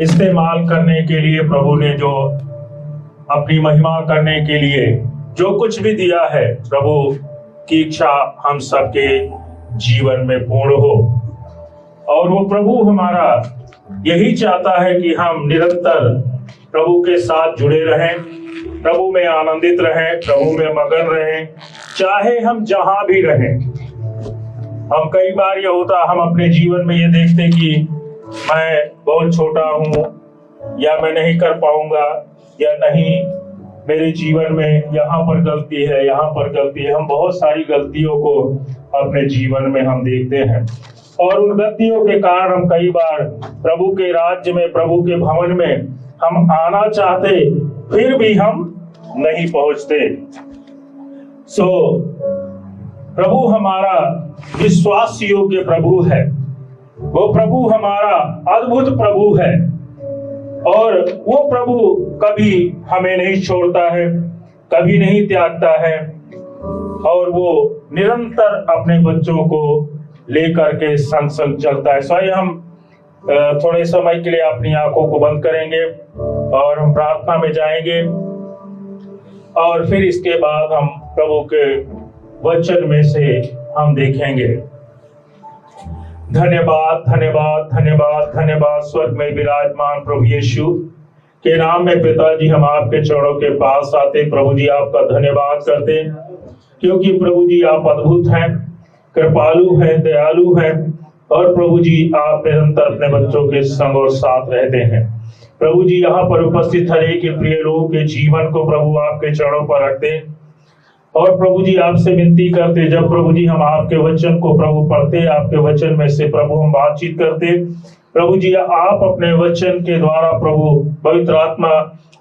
इस्तेमाल करने के लिए, प्रभु ने जो अपनी महिमा करने के लिए जो कुछ भी दिया है, प्रभु की इच्छा हम सबके जीवन में पूर्ण हो। और वो प्रभु हमारा यही चाहता है कि हम निरंतर प्रभु के साथ जुड़े रहें, प्रभु में आनंदित रहें, प्रभु में मगन रहें, चाहे हम जहां भी रहें। हम कई बार ये होता, हम अपने जीवन में ये देखते कि मैं बहुत छोटा हूं, या मैं नहीं कर पाऊंगा, या नहीं मेरे जीवन में यहाँ पर गलती है, यहाँ पर गलती है। हम बहुत सारी गलतियों को अपने जीवन में हम देखते हैं, और उन गलतियों के कारण हम कई बार प्रभु के राज्य में, प्रभु के भवन में हम आना चाहते, फिर भी हम नहीं पहुंचते। प्रभु हमारा विश्वास योग्य प्रभु है, वो प्रभु हमारा अद्भुत प्रभु है, और वो प्रभु कभी हमें नहीं छोड़ता है, कभी नहीं त्यागता है, और वो निरंतर अपने बच्चों को लेकर के संग संग चलता है। सो हम थोड़े समय के लिए अपनी आंखों को बंद करेंगे और हम प्रार्थना में जाएंगे, और फिर इसके बाद हम प्रभु के वचन में से हम देखेंगे। धन्यवाद, धन्यवाद, धन्यवाद, धन्यवाद स्वर्ग में विराजमान प्रभु यीशु के नाम में पिताजी, हम आपके चरणों के पास आते प्रभु जी, आपका धन्यवाद करते, क्योंकि प्रभु जी आप अद्भुत हैं, कृपालु हैं, दयालु हैं, और प्रभु जी आप निरंतर अपने बच्चों के संग और साथ रहते हैं। प्रभु जी यहाँ पर उपस्थित हर एक प्रिय लोगों के जीवन को प्रभु आपके चरणों पर रखते हैं, और प्रभु जी आपसे विनती करते, जब प्रभु जी हम आपके वचन को प्रभु पढ़ते, आपके वचन में से प्रभु हम बातचीत करते, प्रभु जी आप अपने वचन के द्वारा प्रभु पवित्र आत्मा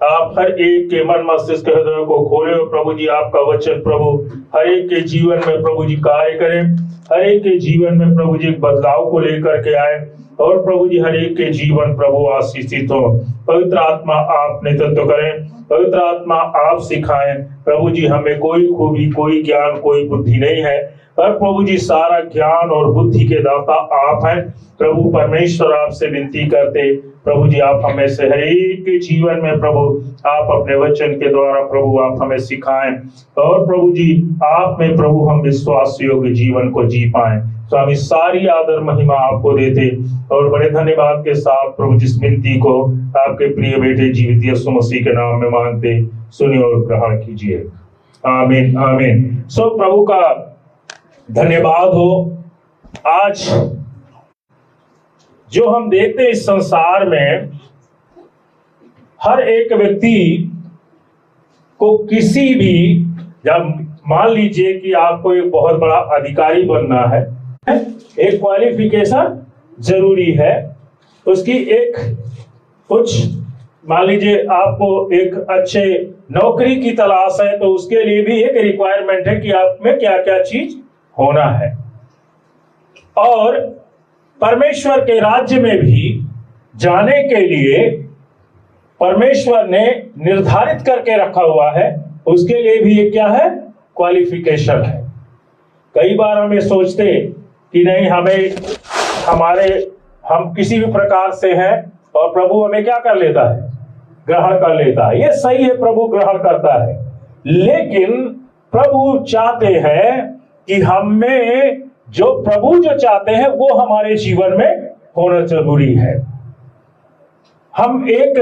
आप हर एक के मन मस्तिष्क हृदय को खोले, और प्रभु जी आपका वचन प्रभु हर एक के जीवन में प्रभु जी कार्य करें, हर एक के जीवन में प्रभु जी बदलाव को लेकर के आए, और प्रभु जी हर एक के जीवन प्रभु आशीषित हो। पवित्र आत्मा आप नेतृत्व करें, पवित्र आत्मा आप सिखाएं। प्रभु जी हमें कोई खूबी, कोई ज्ञान, कोई बुद्धि नहीं है, पर प्रभु जी सारा ज्ञान और बुद्धि के दाता आप हैं। प्रभु परमेश्वर आपसे विनती करते, प्रभु जी आप हमें से हर एक के जीवन में प्रभु आप अपने वचन के द्वारा प्रभु आप हमें सिखाएं, और प्रभु जी आप में प्रभु हम विश्वास योग्य जीवन को जी पाएं। स्वामी सारी आदर महिमा आपको देते, और बड़े धन्यवाद के साथ प्रभु जिस विनती को आपके प्रिय बेटे जीवित यीशु मसीह के नाम में मांगते, सुनिए और ग्रहण कीजिए। आमीन, आमीन। प्रभु का धन्यवाद हो। आज जो हम देखते हैं इस संसार में, हर एक व्यक्ति को किसी भी, जब मान लीजिए कि आपको एक बहुत बड़ा अधिकारी बनना है, एक क्वालिफिकेशन जरूरी है, उसकी एक कुछ, मान लीजिए आपको एक अच्छे नौकरी की तलाश है, तो उसके लिए भी एक रिक्वायरमेंट है कि आप में क्या क्या चीज होना है। और परमेश्वर के राज्य में भी जाने के लिए परमेश्वर ने निर्धारित करके रखा हुआ है, उसके लिए भी ये क्या है, क्वालिफिकेशन है। कई बार हम ये सोचते कि नहीं, हम किसी भी प्रकार से हैं, और प्रभु हमें क्या कर लेता है, ग्रहण कर लेता है। ये सही है, प्रभु ग्रहण करता है, लेकिन प्रभु चाहते हैं कि हमें जो प्रभु जो चाहते हैं वो हमारे जीवन में होना जरूरी है। हम एक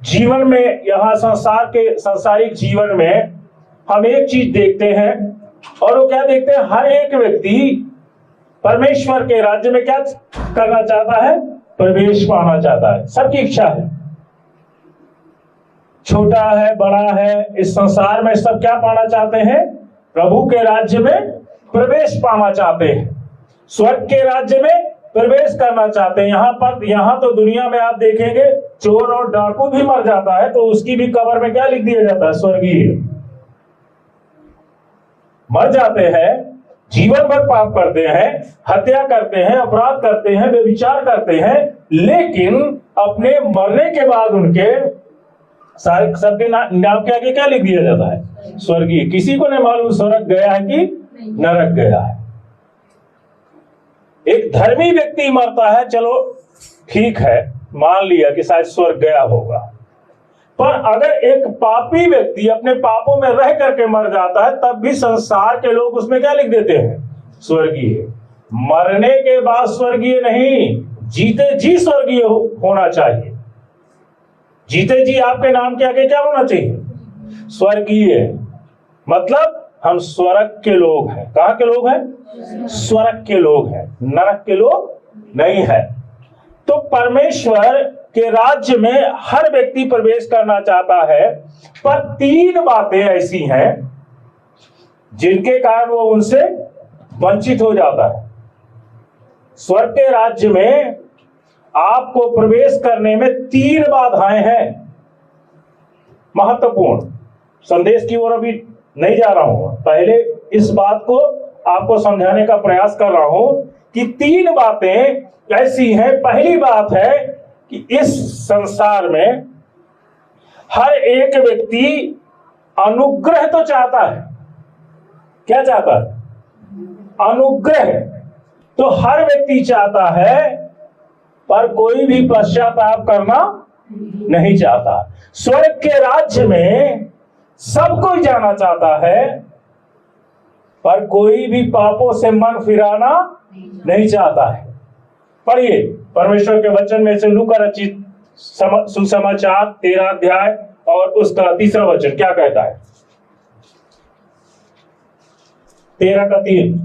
जीवन में, यहाँ सांसारिक जीवन में हम एक चीज देखते हैं, और वो क्या देखते हैं, हर एक व्यक्ति परमेश्वर के राज्य में क्या करना चाहता है, प्रवेश पाना चाहता है। सबकी इच्छा है, छोटा है, बड़ा है, इस संसार में सब क्या पाना चाहते हैं, प्रभु के राज्य में प्रवेश पाना चाहते हैं, स्वर्ग के राज्य में प्रवेश करना चाहते हैं। यहाँ तो दुनिया में आप देखेंगे चोर और डाकू भी मर जाता है, तो उसकी भी कब्र में क्या लिख दिया जाता है, स्वर्गीय। मर जाते हैं, जीवन भर पाप करते हैं, हत्या करते हैं, अपराध करते हैं, व्यभिचार करते हैं, लेकिन अपने मरने के बाद उनके सारे सबके नाम के आगे क्या लिख दिया जाता है, स्वर्गीय। किसी को नहीं मालूम स्वर्ग गया है कि नरक गया है। एक धर्मी व्यक्ति मरता है, चलो ठीक है, मान लिया कि शायद स्वर्ग गया होगा। पर अगर एक पापी व्यक्ति अपने पापों में रह करके मर जाता है, तब भी संसार के लोग उसमें क्या लिख देते हैं? स्वर्गीय। मरने के बाद स्वर्गीय नहीं, जीते जी स्वर्गीय होना चाहिए। जीते जी आपके नाम के आगे क्या होना चाहिए? स्वर्गीय। मतलब हम स्वर्ग के लोग हैं। कहां के लोग हैं? स्वर्ग के लोग हैं, नरक के लोग नहीं है। तो परमेश्वर के राज्य में हर व्यक्ति प्रवेश करना चाहता है, पर 3 बातें ऐसी हैं जिनके कारण वो उनसे वंचित हो जाता है। स्वर्ग के राज्य में आपको प्रवेश करने में 3 बाधाएं हैं, महत्वपूर्ण। संदेश की ओर अभी नहीं जा रहा हूं, पहले इस बात को आपको समझाने का प्रयास कर रहा हूं कि 3 बातें ऐसी हैं। पहली बात है कि इस संसार में हर एक व्यक्ति अनुग्रह तो चाहता है। क्या चाहता है? अनुग्रह तो हर व्यक्ति चाहता है, पर कोई भी पश्चाताप करना नहीं चाहता। स्वर्ग के राज्य में सब कोई जाना चाहता है, पर कोई भी पापों से मन फिराना नहीं चाहता है। पढ़िए परमेश्वर के वचन में से लूका रचित सुसमाचार 13 अध्याय और उसका 3रा वचन क्या कहता है? 13 का 3।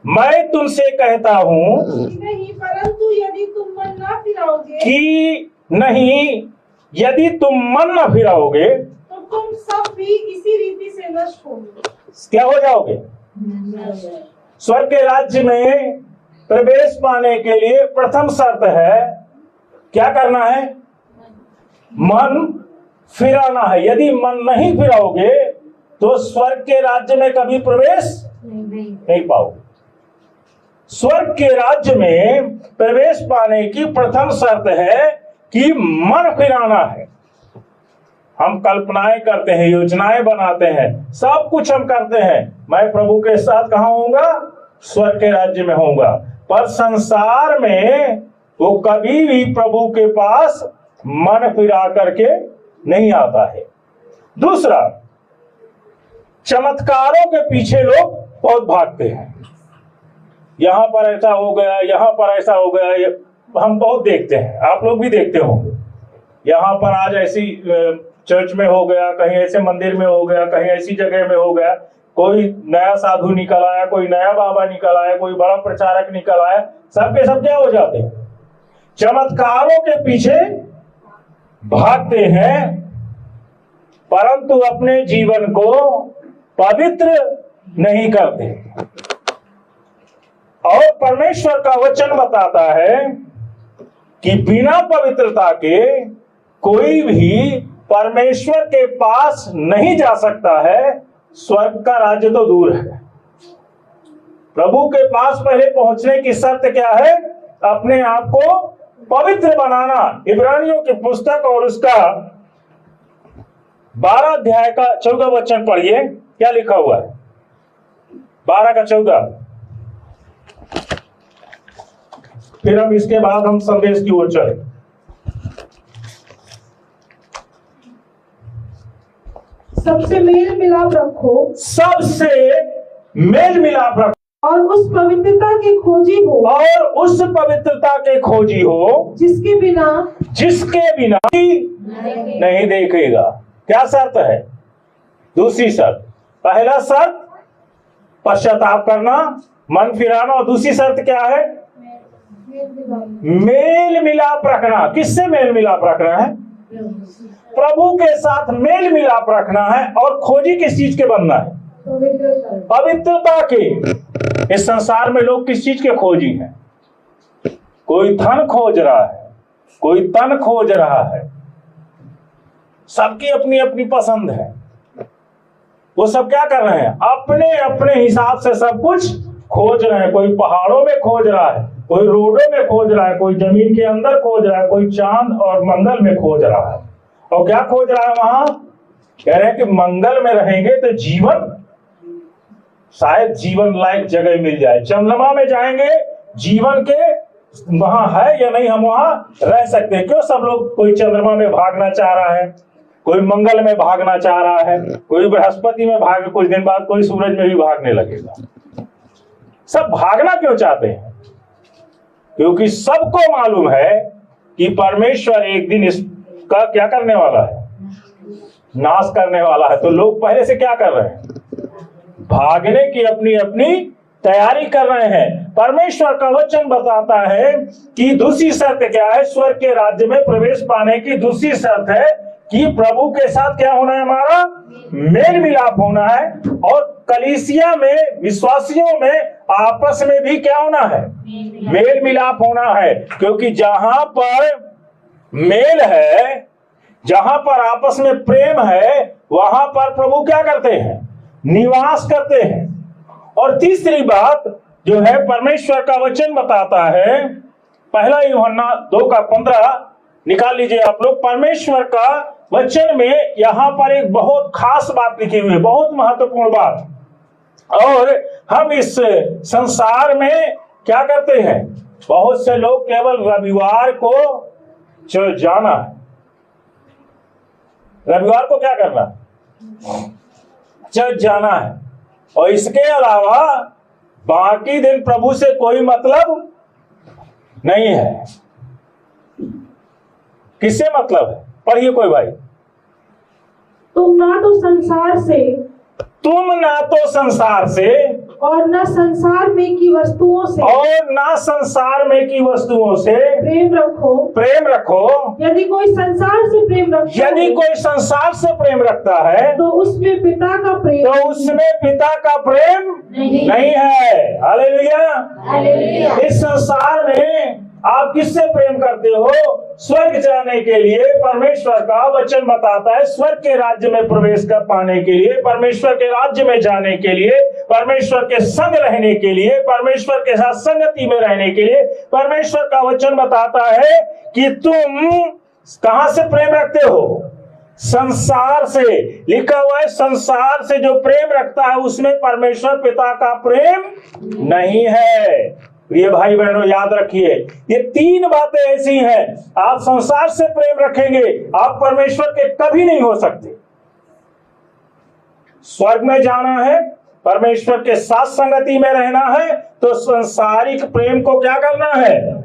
मैं तुमसे कहता हूं कि नहीं, परंतु यदि तुम मन न फिराओगे, कि नहीं यदि तुम मन न फिराओगे तो तुम सब भी इसी रीति से नष्ट होगे। क्या हो जाओगे? स्वर्ग के राज्य में प्रवेश पाने के लिए प्रथम शर्त है, क्या करना है? मन फिराना है। यदि मन नहीं फिराओगे तो स्वर्ग के राज्य में कभी प्रवेश नहीं पाओगे। स्वर्ग के राज्य में प्रवेश पाने की प्रथम शर्त है कि मन फिराना है। हम कल्पनाएं करते हैं, योजनाएं बनाते हैं, सब कुछ हम करते हैं, मैं प्रभु के साथ कहां होऊंगा? स्वर्ग के राज्य में होऊंगा। पर संसार में वो कभी भी प्रभु के पास मन फिरा करके नहीं आता है। दूसरा, चमत्कारों के पीछे लोग बहुत भागते हैं। यहां पर ऐसा हो गया, यहां पर ऐसा हो गया, हम बहुत देखते हैं, आप लोग भी देखते होंगे। यहां पर आज ऐसी चर्च में हो गया, कहीं ऐसे मंदिर में हो गया, कहीं ऐसी जगह में हो गया, कोई नया साधु निकल आया, कोई नया बाबा निकल आया, कोई बड़ा प्रचारक निकल आया, सबके सब क्या हो जाते हैं? चमत्कारों के पीछे भागते हैं, परंतु अपने जीवन को पवित्र नहीं करते। और परमेश्वर का वचन बताता है कि बिना पवित्रता के कोई भी परमेश्वर के पास नहीं जा सकता है। स्वर्ग का राज्य तो दूर है। प्रभु के पास पहले पहुंचने की शर्त क्या है? अपने आप को पवित्र बनाना। इब्रानियों की पुस्तक और उसका 12 अध्याय का 14 वचन पढ़िए, क्या लिखा हुआ है? 12 का 14। फिर हम इसके बाद हम संदेश की ओर चले। सबसे मेल मिलाप रखो, सबसे मेल मिलाप रखो, और उस पवित्रता के खोजी हो, और उस पवित्रता के खोजी हो जिसके बिना नहीं देखेगा। क्या शर्त है? दूसरी शर्त। पहला शर्त पश्चाताप करना, मन फिराना, और दूसरी शर्त क्या है? मेल मिलाप रखना। किससे मेल मिलाप रखना है? प्रभु के साथ मेल मिलाप रखना है। और खोजी किस चीज के बनना है? पवित्रता के। इस संसार में लोग किस चीज के खोजी हैं? कोई धन खोज रहा है, कोई तन खोज रहा है, सबकी अपनी अपनी पसंद है। वो सब क्या कर रहे हैं? अपने अपने हिसाब से सब कुछ खोज रहे हैं। कोई पहाड़ों में खोज रहा है, कोई रोडों में खोज रहा है, कोई जमीन के अंदर खोज रहा है, कोई चांद और मंगल में खोज रहा है। और क्या खोज रहा है वहां? कह रहे हैं कि मंगल में रहेंगे तो जीवन शायद जीवन लायक जगह मिल जाए। चंद्रमा में जाएंगे, जीवन के वहां है या नहीं, हम वहां रह सकते हैं। क्यों सब लोग, कोई चंद्रमा में भागना चाह रहा है, कोई मंगल में भागना चाह रहा है, कोई बृहस्पति में भाग, कुछ दिन बाद कोई सूरज में भी भागने लगेगा। सब भागना क्यों चाहते हैं? क्योंकि सबको मालूम है कि परमेश्वर एक दिन इसका क्या करने वाला है, नाश करने वाला है। तो लोग पहले से क्या कर रहे हैं, भागने की अपनी अपनी तैयारी कर रहे हैं। परमेश्वर का वचन बताता है कि दूसरी शर्त क्या है, स्वर्ग के राज्य में प्रवेश पाने की दूसरी शर्त है कि प्रभु के साथ क्या होना है, हमारा मेल मिलाप होना है। और कलीसिया में, विश्वासियों में आपस में भी क्या होना है, मेल मिलाप होना है। क्योंकि जहां पर मेल है, जहां पर आपस में प्रेम है, वहां पर प्रभु क्या करते हैं, निवास करते हैं। और तीसरी बात जो है, परमेश्वर का वचन बताता है, पहला यूहन्ना 2:15 निकाल लीजिए आप लोग। परमेश्वर का वचन में यहां पर एक बहुत खास बात लिखी हुई है, बहुत महत्वपूर्ण बात। और हम इस संसार में क्या करते हैं, बहुत से लोग केवल रविवार को चर्च जाना है, रविवार को क्या करना, चर्च जाना है, और इसके अलावा बाकी दिन प्रभु से कोई मतलब नहीं है। किससे मतलब है, पढ़िए कोई भाई। तुम ना तो संसार से और न संसार में की वस्तुओं से प्रेम रखो। यदि कोई संसार से प्रेम रखता है तो उसमें पिता का प्रेम नहीं है। हालेलुया। इस संसार में आप किससे प्रेम करते हो? स्वर्ग जाने के लिए परमेश्वर का वचन बताता है, स्वर्ग के राज्य में प्रवेश कर पाने के लिए, परमेश्वर के राज्य में जाने के लिए, परमेश्वर के संग रहने के लिए, परमेश्वर के साथ संगति में रहने के लिए परमेश्वर का वचन बताता है कि तुम कहां से प्रेम रखते हो? संसार से। लिखा हुआ है, संसार से जो प्रेम रखता है उसमें परमेश्वर पिता का प्रेम नहीं है। ये भाई बहनों याद रखिए, ये तीन बातें ऐसी हैं, आप संसार से प्रेम रखेंगे, आप परमेश्वर के कभी नहीं हो सकते। स्वर्ग में जाना है, परमेश्वर के साथ संगति में रहना है, तो सांसारिक प्रेम को क्या करना है?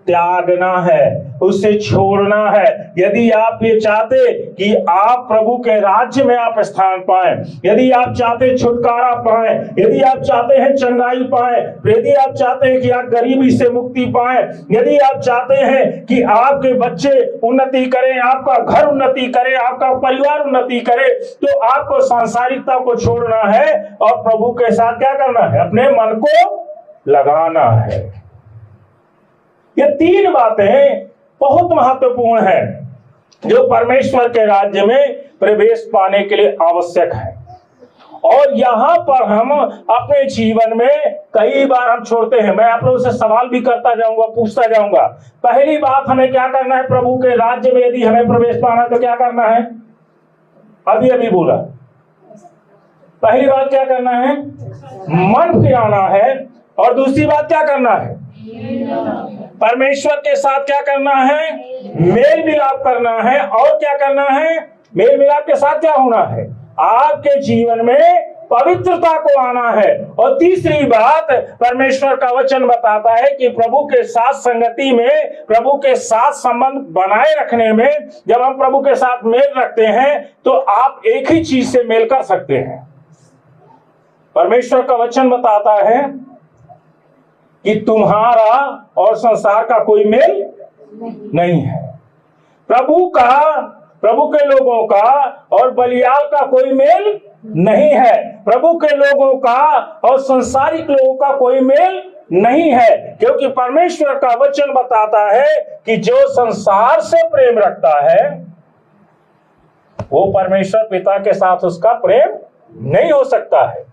त्यागना है, उसे छोड़ना है। यदि आप ये चाहते कि आप प्रभु के राज्य में आप स्थान पाएं, यदि आप चाहते छुटकारा पाएं, यदि आप चाहते हैं चंगाई पाएं, यदि आप चाहते हैं कि आप गरीबी से मुक्ति पाएं, यदि आप चाहते हैं कि आपके बच्चे उन्नति करें, आपका घर उन्नति करे, आपका परिवार उन्नति करे, तो आपको सांसारिकता को छोड़ना है और प्रभु के साथ क्या करना है? अपने मन को लगाना है। ये तीन बातें बहुत महत्वपूर्ण हैं जो परमेश्वर के राज्य में प्रवेश पाने के लिए आवश्यक है। और यहां पर हम अपने जीवन में कई बार हम छोड़ते हैं। मैं आप लोगों से सवाल भी करता जाऊंगा, पूछता जाऊंगा। पहली बात, हमें क्या करना है? प्रभु के राज्य में यदि हमें प्रवेश पाना है तो क्या करना है? अभी बोला, पहली बात क्या करना है? मन फिराना है। और दूसरी बात क्या करना है? परमेश्वर के साथ क्या करना है? मेल मिलाप करना है। और क्या करना है? मेल मिलाप के साथ क्या होना है? आपके जीवन में पवित्रता को आना है। और तीसरी बात, परमेश्वर का वचन बताता है कि प्रभु के साथ संगति में, प्रभु के साथ संबंध बनाए रखने में, जब हम प्रभु के साथ मेल रखते हैं तो आप एक ही चीज से मेल कर सकते हैं। परमेश्वर का वचन बताता है कि तुम्हारा और संसार का कोई मेल नहीं है। प्रभु के लोगों का और बलियाल का कोई मेल नहीं है। प्रभु के लोगों का और संसारिक लोगों का कोई मेल नहीं है। क्योंकि परमेश्वर का वचन बताता है कि जो संसार से प्रेम रखता है वो परमेश्वर पिता के साथ उसका प्रेम नहीं हो सकता है।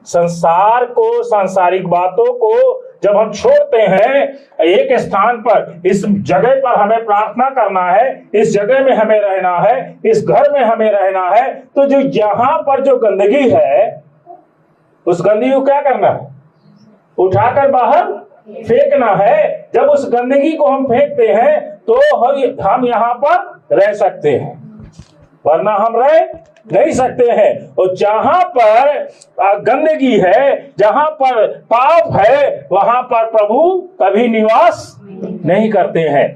संसार को, सांसारिक बातों को जब हम छोड़ते हैं, एक स्थान पर, इस जगह पर हमें प्रार्थना करना है, इस जगह में हमें रहना है, इस घर में हमें रहना है, तो जो यहां पर जो गंदगी है उस गंदगी को क्या करना है? उठाकर बाहर फेंकना है। जब उस गंदगी को हम फेंकते हैं तो हम यहाँ पर रह सकते हैं, वरना हम रह नहीं सकते हैं। और जहां पर गंदगी है, जहां पर पाप है, वहां पर प्रभु कभी निवास नहीं करते हैं।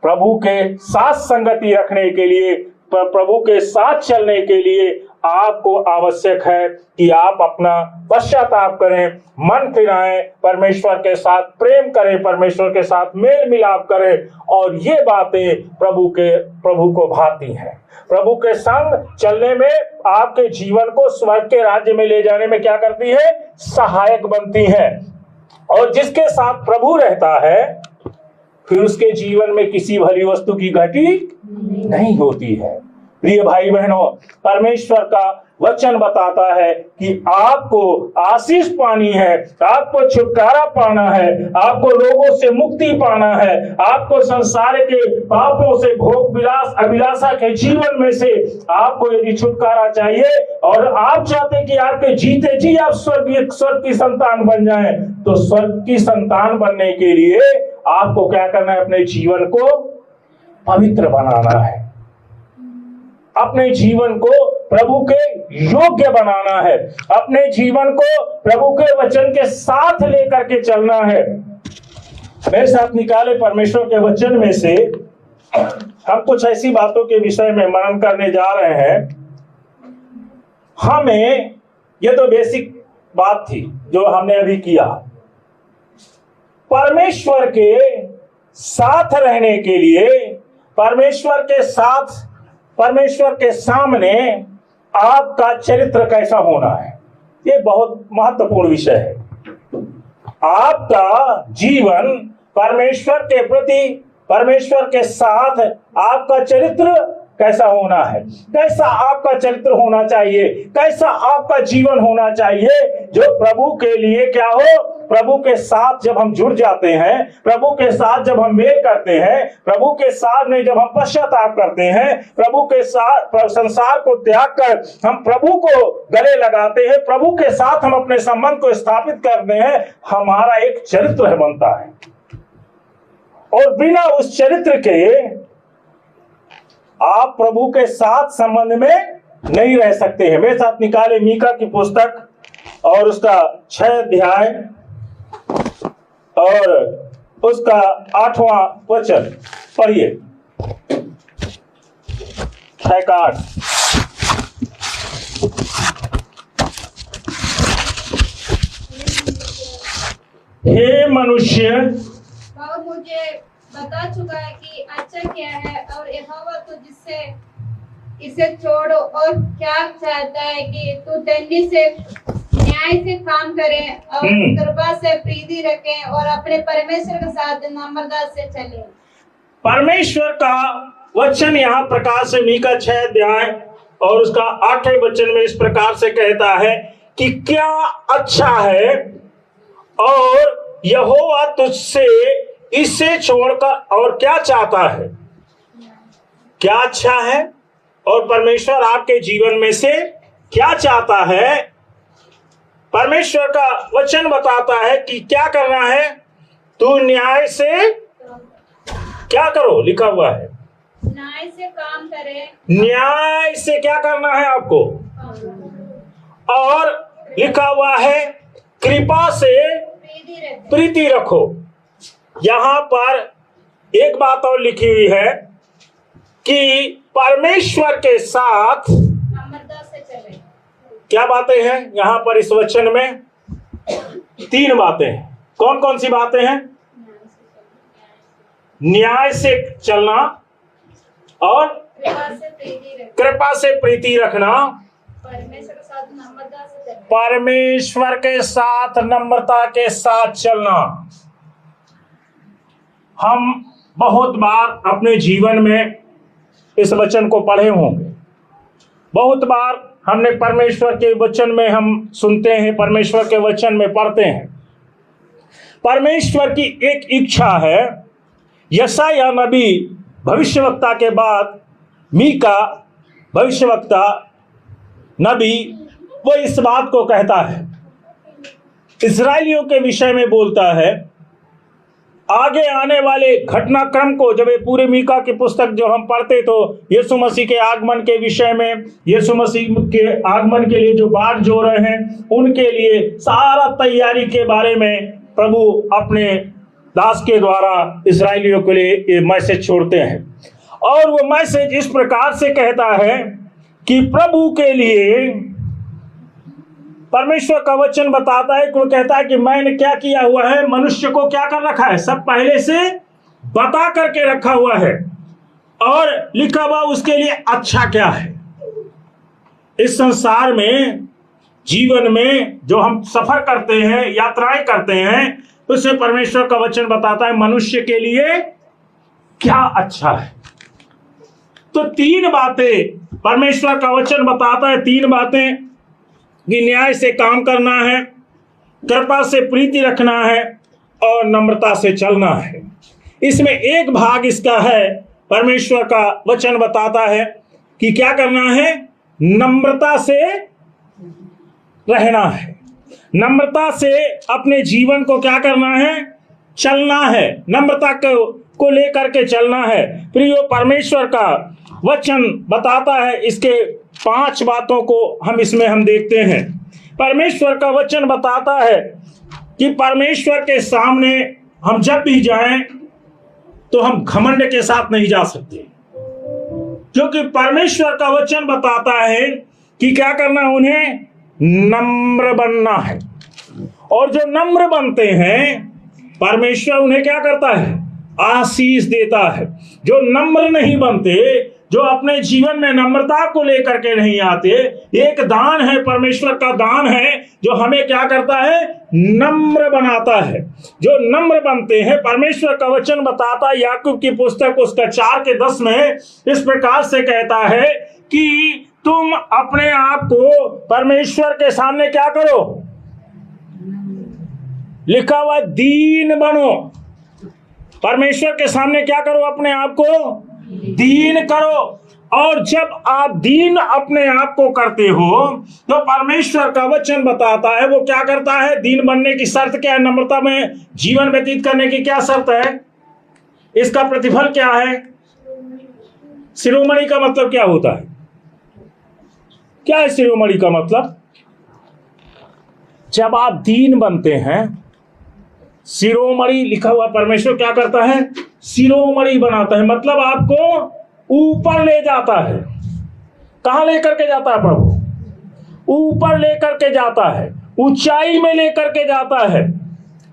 प्रभु के साथ संगति रखने के लिए, प्रभु के साथ चलने के लिए आपको आवश्यक है कि आप अपना पश्चाताप करें, मन फिराएं, परमेश्वर के साथ प्रेम करें, परमेश्वर के साथ मेल मिलाप करें। और ये बातें प्रभु को भाती हैं। प्रभु के संग चलने में आपके जीवन को स्वर्ग के राज्य में ले जाने में क्या करती है? सहायक बनती है। और जिसके साथ प्रभु रहता है फिर उसके जीवन में किसी भली वस्तु की घटी नहीं होती है। प्रिय भाई बहनों, परमेश्वर का वचन बताता है कि आपको आशीष पानी है, आपको छुटकारा पाना है, आपको रोगों से मुक्ति पाना है, आपको संसार के पापों से, भोग विलास अभिलाषा के जीवन में से आपको यदि छुटकारा चाहिए और आप चाहते कि आपके जीते जी आप स्वर्ग की संतान बन जाएं, तो स्वर्ग की संतान बनने के लिए आपको क्या करना है? अपने जीवन को पवित्र बनाना है, अपने जीवन को प्रभु के योग्य बनाना है, अपने जीवन को प्रभु के वचन के साथ लेकर के चलना है। मेरे साथ निकाले परमेश्वर के वचन में से हम कुछ ऐसी बातों के विषय में मनन करने जा रहे हैं। हमें ये तो बेसिक बात थी जो हमने अभी किया। परमेश्वर के साथ रहने के लिए, परमेश्वर के सामने आपका चरित्र कैसा होना है, ये बहुत महत्वपूर्ण विषय है। आपका जीवन परमेश्वर के प्रति, परमेश्वर के साथ आपका चरित्र कैसा होना है, कैसा आपका चरित्र होना चाहिए, कैसा आपका जीवन होना चाहिए, जो प्रभु के लिए क्या हो। प्रभु के साथ जब हम जुड़ जाते हैं, प्रभु के साथ जब हम मेल करते हैं, प्रभु के साथ में जब हम पश्चाताप करते हैं, प्रभु के साथ संसार को त्याग कर हम प्रभु को गले लगाते हैं, प्रभु के साथ हम अपने संबंध को स्थापित करते हैं, हमारा एक चरित्र बनता है। और बिना उस चरित्र के आप प्रभु के साथ संबंध में नहीं रह सकते हैं। मेरे साथ निकाले मीका की पुस्तक और उसका 6 अध्याय और उसका 8वां वचन पढ़िए। 6:8। हे मनुष्य, वह मुझे बता चुका है कि अच्छा क्या है और यहोवा तुझसे इसे छोड़ो। और क्या चाहता है कि तू दंडी से न्याय से काम करे और कृपा से प्रीति रखे और अपने परमेश्वर के साथ नम्रता से चले। परमेश्वर का वचन यहाँ प्रकार से मीका 6 अध्याय और उसका 8वें वचन में इस प्रकार से कहता है कि क्या अच्छा है और यहोवा तुझसे इसे छोड़कर और क्या चाहता है। क्या अच्छा है और परमेश्वर आपके जीवन में से क्या चाहता है। परमेश्वर का वचन बताता है कि क्या करना है। तू न्याय से क्या करो, लिखा हुआ है न्याय से काम करे। न्याय से क्या करना है आपको, और लिखा हुआ है कृपा से प्रीति रखो। यहां पर एक बात और लिखी हुई है कि परमेश्वर के साथ नम्रता से चले। क्या बातें हैं यहां पर इस वचन में? 3 बातें हैं। कौन कौन सी बातें हैं? न्याय से चलना और कृपा से प्रीति रखना, परमेश्वर के साथ नम्रता से चलना, परमेश्वर के साथ नम्रता के साथ चलना। हम बहुत बार अपने जीवन में इस वचन को पढ़े होंगे। बहुत बार हमने परमेश्वर के वचन में हम सुनते हैं, परमेश्वर के वचन में पढ़ते हैं। परमेश्वर की एक इच्छा है। यशायाह नबी भविष्यवक्ता के बाद मीका भविष्यवक्ता नबी वो इस बात को कहता है इस्राएलियों के विषय में बोलता है। आगे आने वाले घटनाक्रम को जब ये पूरे मीका की पुस्तक जो हम पढ़ते तो यीशु मसीह के आगमन के विषय में, यीशु मसीह के आगमन के लिए जो बाट जो रहे हैं उनके लिए सारा तैयारी के बारे में प्रभु अपने दास के द्वारा इस्राएलियों के लिए ये मैसेज छोड़ते हैं। और वो मैसेज इस प्रकार से कहता है कि प्रभु के लिए परमेश्वर का वचन बताता है कि वो कहता है कि मैंने क्या किया हुआ है, मनुष्य को क्या कर रखा है, सब पहले से बता करके रखा हुआ है और लिखा हुआ उसके लिए अच्छा क्या है। इस संसार में, जीवन में जो हम सफर करते हैं, यात्राएं करते हैं, उससे परमेश्वर का वचन बताता है मनुष्य के लिए क्या अच्छा है। तो तीन बातें परमेश्वर का वचन बताता है, तीन बातें कि न्याय से काम करना है, कृपा से प्रीति रखना है और नम्रता से चलना है। इसमें एक भाग इसका है, परमेश्वर का वचन बताता है कि क्या करना है, नम्रता से रहना है, नम्रता से अपने जीवन को क्या करना है, चलना है, नम्रता को लेकर के चलना है। प्रियो, परमेश्वर का वचन बताता है, इसके 5 बातों को हम देखते हैं। परमेश्वर का वचन बताता है कि परमेश्वर के सामने हम जब भी जाएं तो हम घमंड के साथ नहीं जा सकते, क्योंकि परमेश्वर का वचन बताता है कि क्या करना, उन्हें नम्र बनना है। और जो नम्र बनते हैं परमेश्वर उन्हें क्या करता है, आशीष देता है। जो नम्र नहीं बनते, जो अपने जीवन में नम्रता को लेकर के नहीं आते, एक दान है, परमेश्वर का दान है जो हमें क्या करता है, नम्र बनाता है। जो नम्र बनते हैं, परमेश्वर का वचन बताता है, याकूब की पुस्तक उसका 4:10 में इस प्रकार से कहता है कि तुम अपने आप को परमेश्वर के सामने क्या करो, लिखा हुआ दीन बनो। परमेश्वर के सामने क्या करो, अपने आप को दीन करो। और जब आप दीन अपने आप को करते हो तो परमेश्वर का वचन बताता है वो क्या करता है, दीन बनने की शर्त क्या है, नम्रता में जीवन व्यतीत करने की क्या शर्त है, इसका प्रतिफल क्या है। शिरोमणि का मतलब क्या होता है, क्या है शिरोमणि का मतलब? जब आप दीन बनते हैं, शिरोमणि लिखा हुआ, परमेश्वर क्या करता है, शिरोमणि बनाता है, मतलब आपको ऊपर ले जाता है। कहां लेकर के जाता है प्रभु? ऊपर लेकर के जाता है, ऊंचाई में लेकर के जाता है,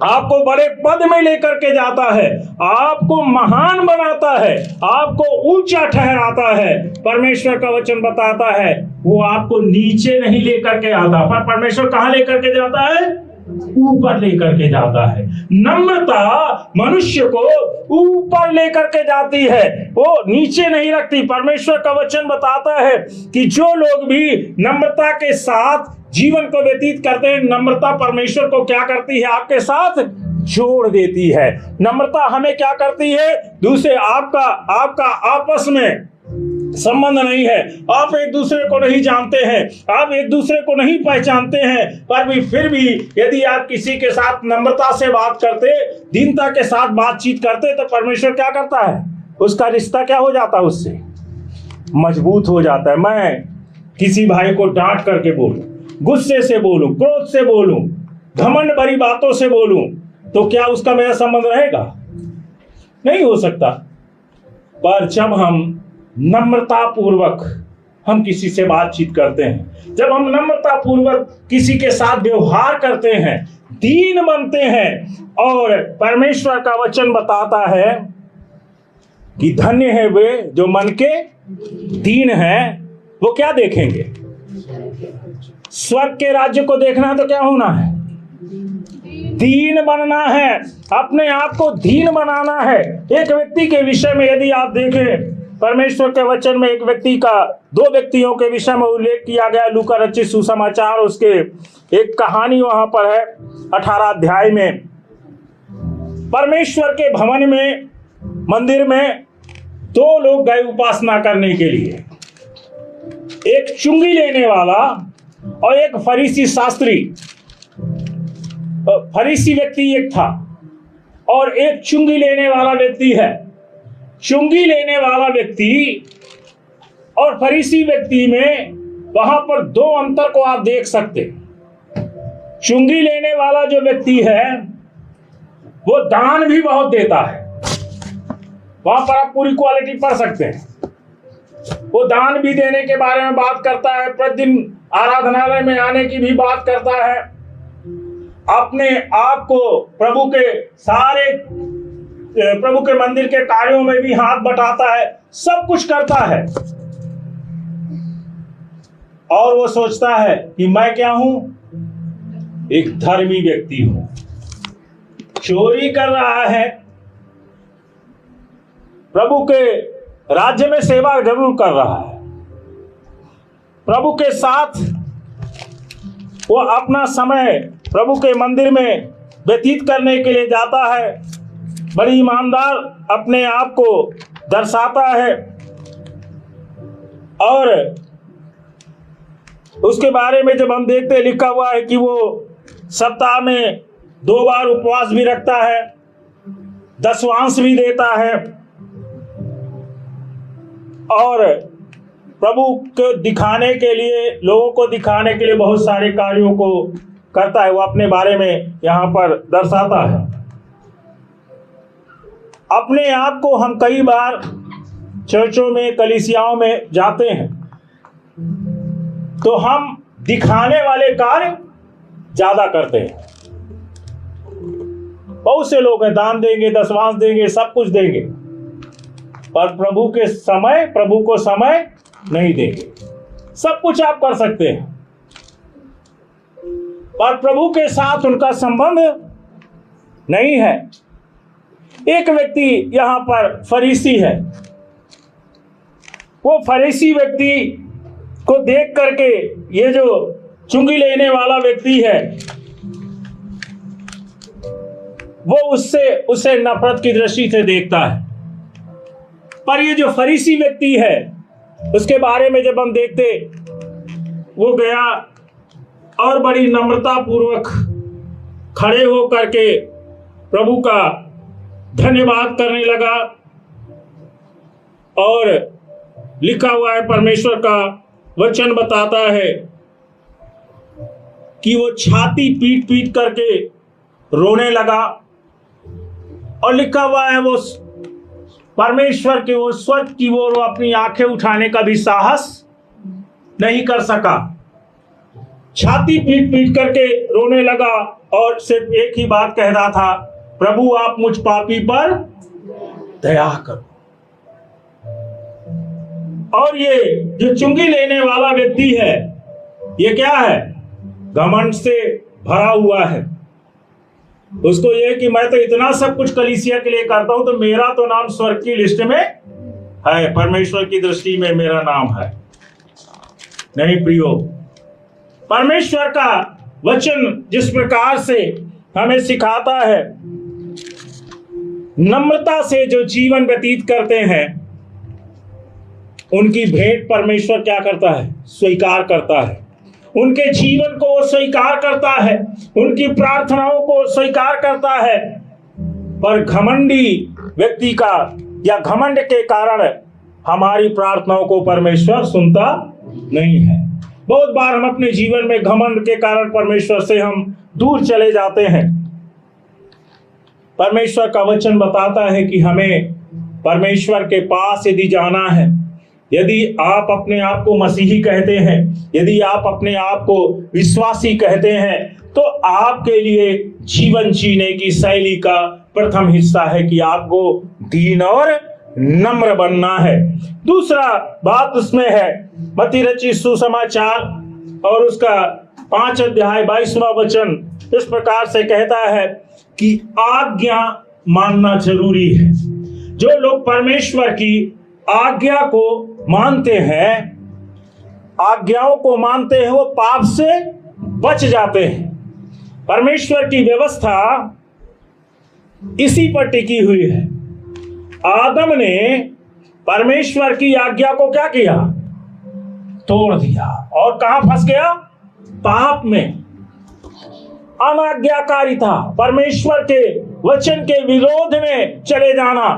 आपको बड़े पद में लेकर के जाता है, आपको महान बनाता है, आपको ऊंचा ठहराता है। परमेश्वर का वचन बताता है वो आपको नीचे नहीं लेकर के आता, पर परमेश्वर कहां लेकर के जाता है, ऊपर लेकर के जाता है। नम्रता मनुष्य को ऊपर लेकर के जाती है, वो नीचे नहीं रखती। परमेश्वर का वचन बताता है कि जो लोग भी नम्रता के साथ जीवन को व्यतीत करते हैं, नम्रता परमेश्वर को क्या करती है, आपके साथ जोड़ देती है। नम्रता हमें क्या करती है, दूसरे आपका आपस में संबंध नहीं है, आप एक दूसरे को नहीं जानते हैं, आप एक दूसरे को नहीं पहचानते हैं, पर फिर भी यदि आप किसी के साथ नम्रता से बात करते, दीनता के साथ बातचीत करते, तो परमेश्वर क्या करता है, उसका रिश्ता क्या हो जाता है, उससे मजबूत हो जाता है। मैं किसी भाई को डांट करके बोलूं, गुस्से से बोलूं, क्रोध से बोलूं, घमंड भरी बातों से बोलूं, तो क्या उसका मेरा संबंध रहेगा? नहीं हो सकता। पर जब हम नम्रता पूर्वक हम किसी से बातचीत करते हैं, जब हम नम्रता पूर्वक किसी के साथ व्यवहार करते हैं, दीन बनते हैं, और परमेश्वर का वचन बताता है कि धन्य है वे जो मन के दीन हैं, वो क्या देखेंगे, स्वर्ग के राज्य को देखना है तो क्या होना है, दीन बनना है, अपने आप को दीन बनाना है। एक व्यक्ति के विषय में यदि आप देखें, परमेश्वर के वचन में एक व्यक्ति का, 2 व्यक्तियों के विषय में उल्लेख किया गया, लूका रचित सुसमाचार, उसके एक कहानी वहां पर है 18 अध्याय में। परमेश्वर के भवन में, मंदिर में 2 लोग गए उपासना करने के लिए, एक चुंगी लेने वाला और एक फरीसी शास्त्री। फरीसी व्यक्ति एक था और एक चुंगी लेने वाला व्यक्ति है। चुंगी लेने वाला व्यक्ति और फरीसी व्यक्ति में वहां पर दो अंतर को आप देख सकते। चुंगी लेने वाला जो व्यक्ति है वो दान भी बहुत देता है। वहां पर आप पूरी क्वालिटी पढ़ सकते हैं। वो दान भी देने के बारे में बात करता है, प्रतिदिन आराधनालय में आने की भी बात करता है, अपने आप को प्रभु के मंदिर के कार्यों में भी हाथ बटाता है, सब कुछ करता है। और वो सोचता है कि मैं क्या हूं, एक धर्मी व्यक्ति हूं। चोरी कर रहा है, प्रभु के राज्य में सेवा जरूर कर रहा है, प्रभु के साथ वो अपना समय प्रभु के मंदिर में व्यतीत करने के लिए जाता है, बड़ी ईमानदार अपने आप को दर्शाता है। और उसके बारे में जब हम देखते हैं, लिखा हुआ है कि वो सप्ताह में 2 बार उपवास भी रखता है, दशवांश भी देता है और प्रभु को दिखाने के लिए, लोगों को दिखाने के लिए बहुत सारे कार्यों को करता है। वो अपने बारे में यहाँ पर दर्शाता है। अपने आप को हम कई बार चर्चों में, कलीसियाओं में जाते हैं तो हम दिखाने वाले कार्य ज्यादा करते हैं। बहुत से लोग हैं, दान देंगे, दशवांश देंगे, सब कुछ देंगे, पर प्रभु को समय नहीं देंगे। सब कुछ आप कर सकते हैं पर प्रभु के साथ उनका संबंध नहीं है। एक व्यक्ति यहां पर फरीसी है। वो फरीसी व्यक्ति को देख करके ये जो चुंगी लेने वाला व्यक्ति है वो उसे नफरत की दृष्टि से देखता है। पर ये जो फरीसी व्यक्ति है उसके बारे में जब हम देखते, वो गया और बड़ी नम्रता पूर्वक खड़े हो करके प्रभु का धन्यवाद करने लगा। और लिखा हुआ है, परमेश्वर का वचन बताता है कि वो छाती पीट पीट करके रोने लगा। और लिखा हुआ है वो परमेश्वर के वो स्वर्ग की ओर वो अपनी आंखें उठाने का भी साहस नहीं कर सका। छाती पीट पीट करके रोने लगा और सिर्फ एक ही बात कह रहा था, प्रभु आप मुझ पापी पर दया करो। और ये जो चुंगी लेने वाला व्यक्ति है, ये क्या है, घमंड से भरा हुआ है। उसको ये कि मैं तो इतना सब कुछ कलीसिया के लिए करता हूं, तो मेरा तो नाम स्वर्ग की लिस्ट में है, परमेश्वर की दृष्टि में मेरा नाम है। नहीं प्रियो, परमेश्वर का वचन जिस प्रकार से हमें सिखाता है, नम्रता से जो जीवन व्यतीत करते हैं उनकी भेंट परमेश्वर क्या करता है, स्वीकार करता है। उनके जीवन को वो स्वीकार करता है, उनकी प्रार्थनाओं को स्वीकार करता है। पर घमंडी व्यक्ति का या घमंड के कारण हमारी प्रार्थनाओं को परमेश्वर सुनता नहीं है। बहुत बार हम अपने जीवन में घमंड के कारण परमेश्वर से हम दूर चले जाते हैं। परमेश्वर का वचन बताता है कि हमें परमेश्वर के पास यदि जाना है, यदि आप अपने आप को मसीही कहते हैं, यदि आप अपने आप को विश्वासी कहते हैं, तो आपके लिए जीवन जीने की शैली का प्रथम हिस्सा है कि आपको दीन और नम्र बनना है। दूसरा बात उसमें है, मत्ती रचित सुसमाचार और उसका 5 अध्याय 22वां वचन इस प्रकार से कहता है कि आज्ञा मानना जरूरी है। जो लोग परमेश्वर की आज्ञा को मानते हैं, आज्ञाओं को मानते हैं, वो पाप से बच जाते हैं। परमेश्वर की व्यवस्था इसी पर टिकी हुई है। आदम ने परमेश्वर की आज्ञा को क्या किया, तोड़ दिया और कहां फंस गया, पाप में। अनाज्ञाकारिता, परमेश्वर के वचन के विरोध में चले जाना,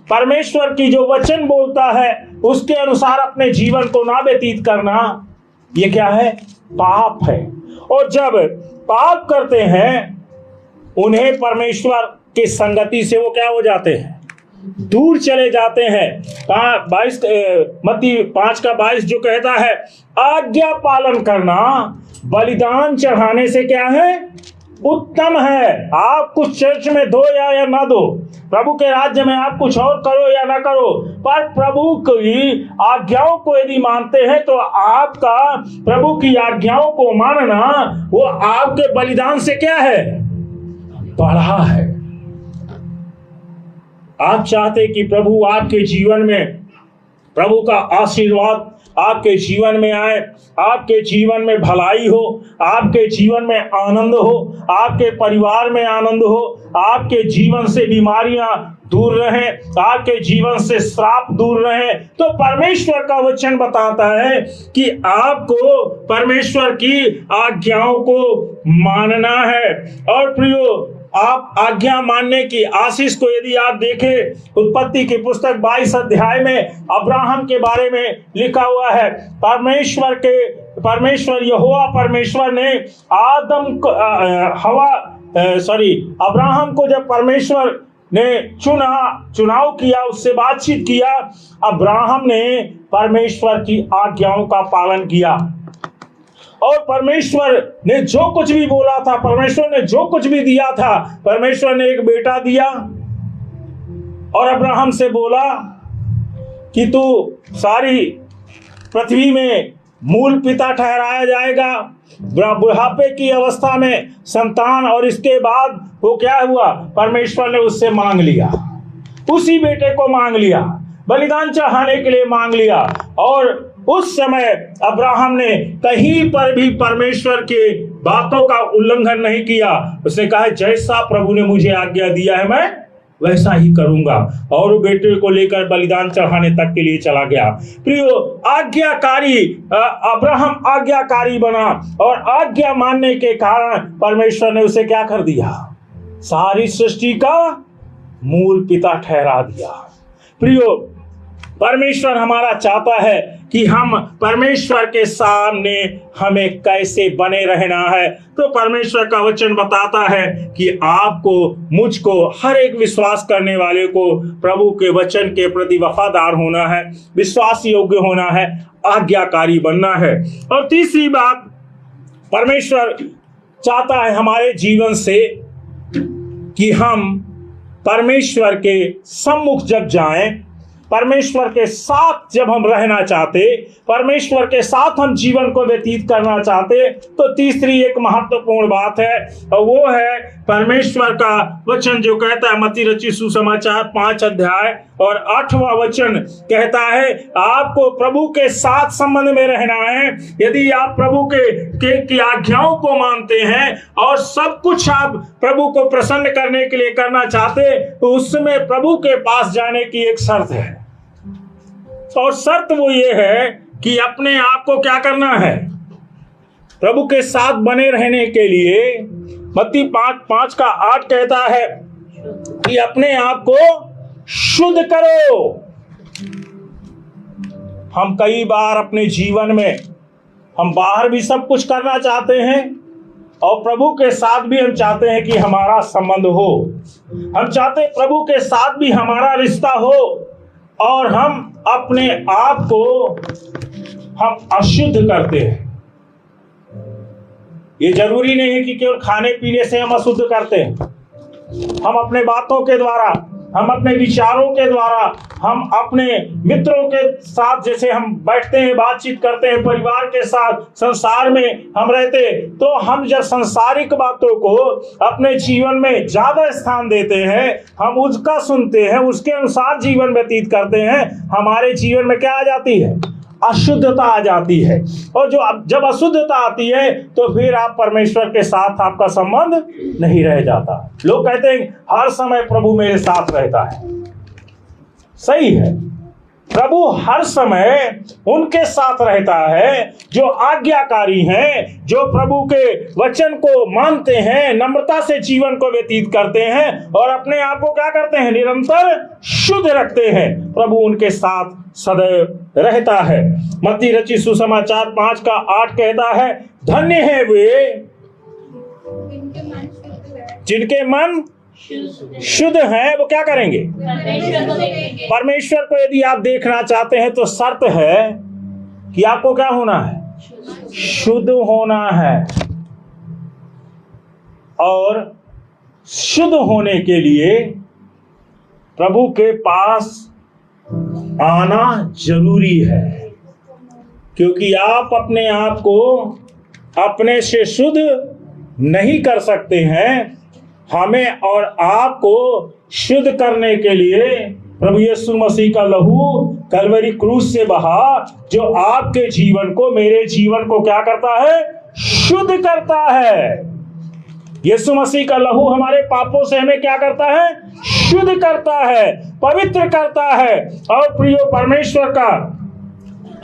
परमेश्वर की जो वचन बोलता है उसके अनुसार अपने जीवन को ना व्यतीत करना, ये क्या है? पाप है। और जब पाप करते हैं उन्हें परमेश्वर की संगति से वो क्या हो जाते हैं? दूर चले जाते हैं। 22 मत्ती 5:22 जो कहता है, आज्ञा पालन करना बलिदान चढ़ाने से क्या है? उत्तम है। आप कुछ चर्च में दो या ना दो, प्रभु के राज्य में आप कुछ और करो या ना करो, पर प्रभु की आज्ञाओं को यदि मानते हैं तो आपका प्रभु की आज्ञाओं को मानना वो आपके बलिदान से क्या है? बढ़ा है। आप चाहते कि प्रभु आपके जीवन में, प्रभु का आशीर्वाद आपके जीवन में आए, आपके जीवन में भलाई हो, आपके जीवन में आनंद हो, आपके परिवार में आनंद हो, आपके जीवन से बीमारियां दूर रहें, आपके जीवन से श्राप दूर रहें, तो परमेश्वर का वचन बताता है कि आपको परमेश्वर की आज्ञाओं को मानना है। और प्रियो, आप आज्ञा मानने की आशीष को यदि आप देखें, उत्पत्ति की पुस्तक 22 अध्याय में अब्राहम के बारे में लिखा हुआ है। परमेश्वर यहोवा परमेश्वर ने अब्राहम को जब परमेश्वर ने चुनाव किया, उससे बातचीत किया, अब्राहम ने परमेश्वर की आज्ञाओं का पालन किया। और परमेश्वर ने जो कुछ भी बोला था, परमेश्वर ने जो कुछ भी दिया था, परमेश्वर ने एक बेटा दिया और अब्राहम से बोला कि तू सारी पृथ्वी में मूल पिता ठहराया जाएगा। बुढ़ापे की अवस्था में संतान, और इसके बाद वो क्या हुआ? परमेश्वर ने उससे मांग लिया, उसी बेटे को मांग लिया, बलिदान चढ़ाने के लिए मांग लिया। और उस समय अब्राहम ने कहीं पर भी परमेश्वर के बातों का उल्लंघन नहीं किया। उसने कहा, जैसा प्रभु ने मुझे आज्ञा दिया है मैं वैसा ही करूंगा, और वो बेटे को लेकर बलिदान चढ़ाने तक के लिए चला गया। प्रियो, अब्राहम आज्ञाकारी बना, और आज्ञा मानने के कारण परमेश्वर ने उसे क्या कर दिया? सारी सृष्टि का मूल पिता ठहरा दिया। प्रियो, परमेश्वर हमारा चाहता है कि हम परमेश्वर के सामने हमें कैसे बने रहना है। तो परमेश्वर का वचन बताता है कि आपको, मुझको, हर एक विश्वास करने वाले को प्रभु के वचन के प्रति वफादार होना है, विश्वास योग्य होना है, आज्ञाकारी बनना है। और तीसरी बात, परमेश्वर चाहता है हमारे जीवन से कि हम परमेश्वर के सम्मुख जब जाएं, परमेश्वर के साथ जब हम रहना चाहते, परमेश्वर के साथ हम जीवन को व्यतीत करना चाहते, तो तीसरी एक महत्वपूर्ण बात है, और वो है परमेश्वर का वचन जो कहता है, मत्ती रचित सुसमाचार 5 अध्याय और 8वां वचन कहता है, आपको प्रभु के साथ संबंध में रहना है। यदि आप प्रभु की आज्ञाओं को मानते हैं और सब कुछ आप प्रभु को प्रसन्न करने के लिए करना चाहते, तो उसमें प्रभु के पास जाने की एक शर्त है, और शर्त वो ये है कि अपने आप को क्या करना है? प्रभु के साथ बने रहने के लिए मत्ती 5:8 कहता है कि अपने आप को शुद्ध करो। हम कई बार अपने जीवन में, हम बाहर भी सब कुछ करना चाहते हैं, और प्रभु के साथ भी हम चाहते हैं कि हमारा संबंध हो, हम चाहते हैं प्रभु के साथ भी हमारा रिश्ता हो, और हम अपने आप को हम अशुद्ध करते हैं। ये जरूरी नहीं है कि केवल खाने पीने से हम अशुद्ध करते हैं। हम अपने बातों के द्वारा, हम अपने विचारों के द्वारा, हम अपने मित्रों के साथ जैसे हम बैठते हैं, बातचीत करते हैं, परिवार के साथ, संसार में हम रहते, तो हम जब सांसारिक बातों को अपने जीवन में ज्यादा स्थान देते हैं, हम उसका सुनते हैं, उसके अनुसार जीवन व्यतीत करते हैं, हमारे जीवन में क्या आ जाती है? अशुद्धता आ जाती है। और जब अशुद्धता आती है तो फिर आप परमेश्वर के साथ आपका संबंध नहीं रह जाता। लोग कहते हैं हर समय प्रभु मेरे साथ रहता है। सही है, प्रभु हर समय उनके साथ रहता है जो आज्ञाकारी हैं, जो प्रभु के वचन को मानते हैं, नम्रता से जीवन को व्यतीत करते हैं और अपने आप को क्या करते हैं, निरंतर शुद्ध रखते हैं। प्रभु उनके साथ सदैव रहता है। मत्ती रचित सुसमाचार 5:8 कहता है, धन्य है वे जिनके मन शुद्ध हैं, वो क्या करेंगे, परमेश्वर को यदि आप देखना चाहते हैं तो शर्त है कि आपको क्या होना है, शुद्ध होना है। और शुद्ध होने के लिए प्रभु के पास आना जरूरी है, क्योंकि आप अपने आप को अपने से शुद्ध नहीं कर सकते हैं। हमें और आपको शुद्ध करने के लिए प्रभु यीशु मसीह का लहू कलवरी क्रूस से बहा, जो आपके जीवन को, मेरे जीवन को क्या करता है, शुद्ध करता है। यीशु मसीह का लहू हमारे पापों से हमें क्या करता है, शुद्ध करता है, पवित्र करता है। और प्रियो परमेश्वर का,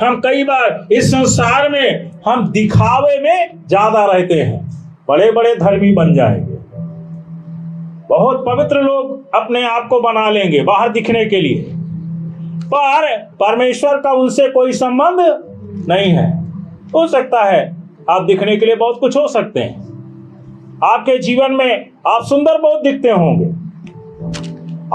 हम कई बार इस संसार में हम दिखावे में ज्यादा रहते हैं, बड़े बड़े धर्मी बन जाएंगे, बहुत पवित्र लोग अपने आप को बना लेंगे बाहर दिखने के लिए, पर परमेश्वर का उनसे कोई संबंध नहीं है। हो सकता है आप दिखने के लिए बहुत कुछ हो सकते हैं, आपके जीवन में आप सुंदर बहुत दिखते होंगे,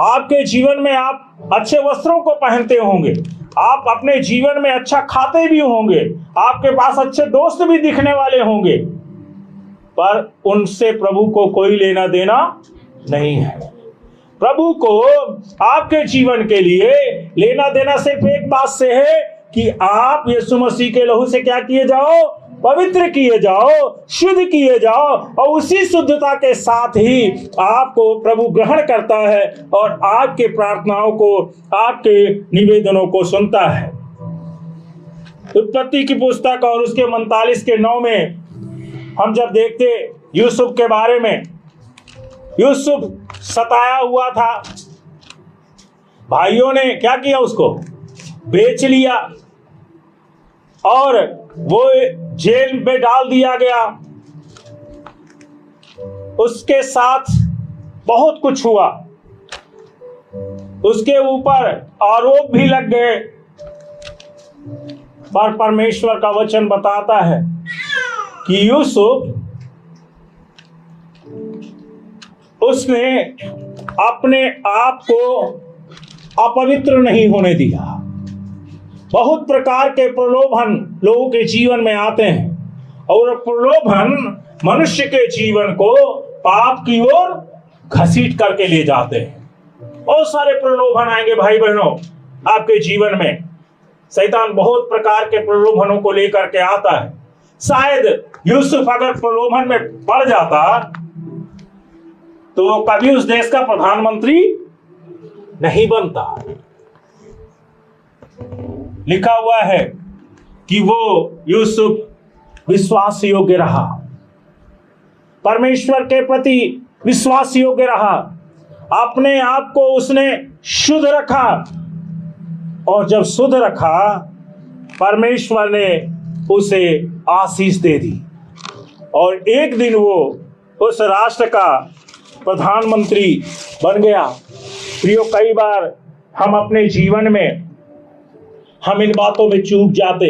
आपके जीवन में आप अच्छे वस्त्रों को पहनते होंगे, आप अपने जीवन में अच्छा खाते भी होंगे, आपके पास अच्छे दोस्त भी दिखने वाले होंगे, पर उनसे प्रभु को कोई लेना देना नहीं है। प्रभु को आपके जीवन के लिए लेना देना सिर्फ एक बात से है कि आप यीशु मसीह के लहू से क्या किए जाओ, पवित्र किए जाओ, शुद्ध किए जाओ, और उसी शुद्धता के साथ ही आपको प्रभु ग्रहण करता है और आपके प्रार्थनाओं को, आपके निवेदनों को सुनता है। उत्पत्ति की पुस्तक और उसके 39:9 में हम जब देखते यूसुफ के बारे में, यूसुफ सताया हुआ था, भाइयों ने क्या किया, उसको बेच लिया और वो जेल में डाल दिया गया। उसके साथ बहुत कुछ हुआ, उसके ऊपर आरोप भी लग गए, पर परमेश्वर का वचन बताता है कि यूसुफ, उसने अपने आप को अपवित्र नहीं होने दिया। बहुत प्रकार के प्रलोभन लोगों के जीवन में आते हैं और प्रलोभन मनुष्य के जीवन को पाप की ओर घसीट करके ले जाते हैं। बहुत सारे प्रलोभन आएंगे भाई बहनों आपके जीवन में। शैतान बहुत प्रकार के प्रलोभनों को लेकर के आता है। शायद यूसुफ अगर प्रलोभन में पड़ जाता तो वो कभी उस देश का प्रधानमंत्री नहीं बनता। लिखा हुआ है कि वो यूसुफ विश्वास योग्य रहा, परमेश्वर के प्रति विश्वास योग्य रहा, अपने आप को उसने शुद्ध रखा, और जब शुद्ध रखा परमेश्वर ने उसे आशीष दे दी और एक दिन वो उस राष्ट्र का प्रधानमंत्री बन गया। प्रियो, कई बार हम अपने जीवन में हम इन बातों में चूक जाते।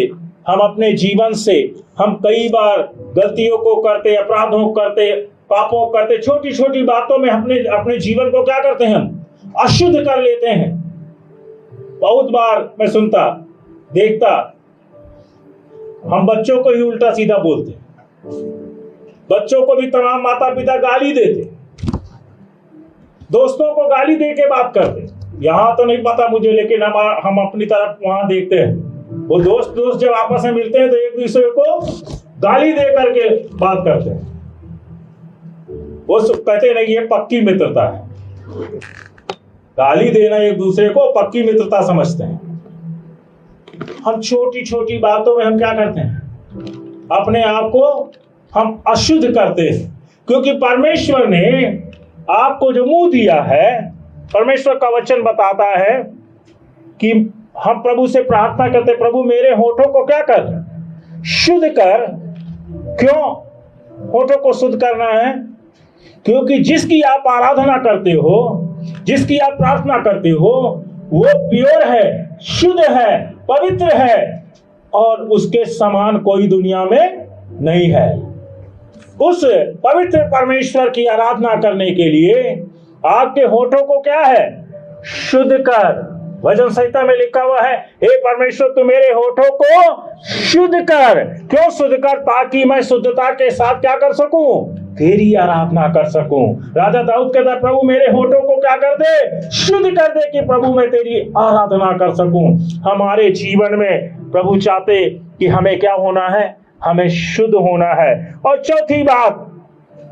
हम अपने जीवन से हम कई बार गलतियों को करते, अपराधों को करते, पापों को करते, छोटी छोटी बातों में अपने जीवन को क्या करते हैं, हम अशुद्ध कर लेते हैं। बहुत बार मैं सुनता देखता, हम बच्चों को ही उल्टा सीधा बोलते, बच्चों को भी तमाम माता पिता गाली देते, दोस्तों को गाली दे के बात करते। यहाँ तो नहीं पता मुझे, लेकिन हम अपनी तरफ वहां देखते हैं। वो दोस्त जब आपस में मिलते हैं तो एक दूसरे को गाली दे करके बात करते हैं। वो कहते नहीं ये पक्की मित्रता है। गाली देना एक दूसरे को पक्की मित्रता समझते हैं। हम छोटी छोटी बातों में हम क्या करते हैं, अपने आप को हम अशुद्ध करते हैं, क्योंकि परमेश्वर ने आपको जो मुंह दिया है, परमेश्वर का वचन बताता है कि हम प्रभु से प्रार्थना करते, प्रभु मेरे होठों को क्या कर, शुद्ध कर। क्यों होठों को शुद्ध करना है? क्योंकि जिसकी आप आराधना करते हो, जिसकी आप प्रार्थना करते हो, वो प्योर है, शुद्ध है, पवित्र है, और उसके समान कोई दुनिया में नहीं है। उस पवित्र परमेश्वर की आराधना करने के लिए आपके होठों को क्या है, शुद्ध कर। भजन संहिता में लिखा हुआ है, हे परमेश्वर तू मेरे होठों को शुद्ध कर। क्यों शुद्ध कर? ताकि मैं शुद्धता के साथ क्या कर सकूं, तेरी आराधना कर सकूं। राजा दाऊद कहता है, प्रभु मेरे होठों को क्या कर दे, शुद्ध कर दे, कि प्रभु मैं तेरी आराधना कर सकूं। हमारे जीवन में प्रभु चाहते कि हमें क्या होना है, हमें शुद्ध होना है। और चौथी बात,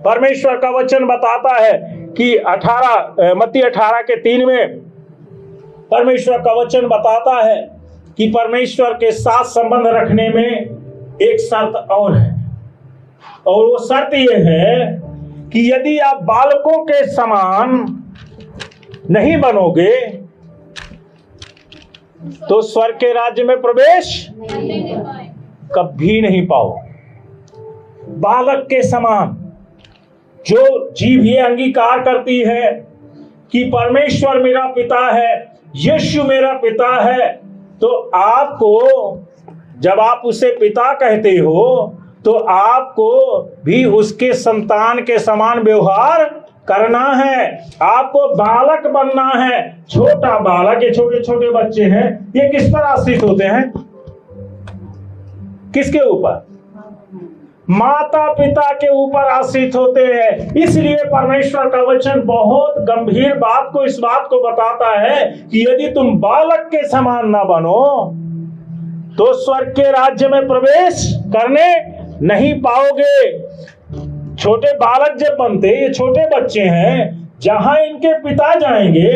परमेश्वर का वचन बताता है कि मत्ती 18:3 में परमेश्वर का वचन बताता है कि परमेश्वर के साथ संबंध रखने में एक शर्त और है, और वो शर्त ये है कि यदि आप बालकों के समान नहीं बनोगे तो स्वर्ग के राज्य में प्रवेश कभी नहीं पाओ। बालक के समान जो जीव ये अंगीकार करती है कि परमेश्वर मेरा पिता है, यीशु मेरा पिता है, तो आपको जब आप उसे पिता कहते हो तो आपको भी उसके संतान के समान व्यवहार करना है। आपको बालक बनना है। छोटा बालक, ये छोटे छोटे बच्चे हैं, ये किस पर आश्रित होते हैं? किसके ऊपर? माता पिता के ऊपर आश्रित होते हैं। इसलिए परमेश्वर का वचन बहुत गंभीर बात को, इस बात को बताता है कि यदि तुम बालक के समान ना बनो तो स्वर्ग के राज्य में प्रवेश करने नहीं पाओगे। छोटे बालक जब बनते, ये छोटे बच्चे हैं, जहां इनके पिता जाएंगे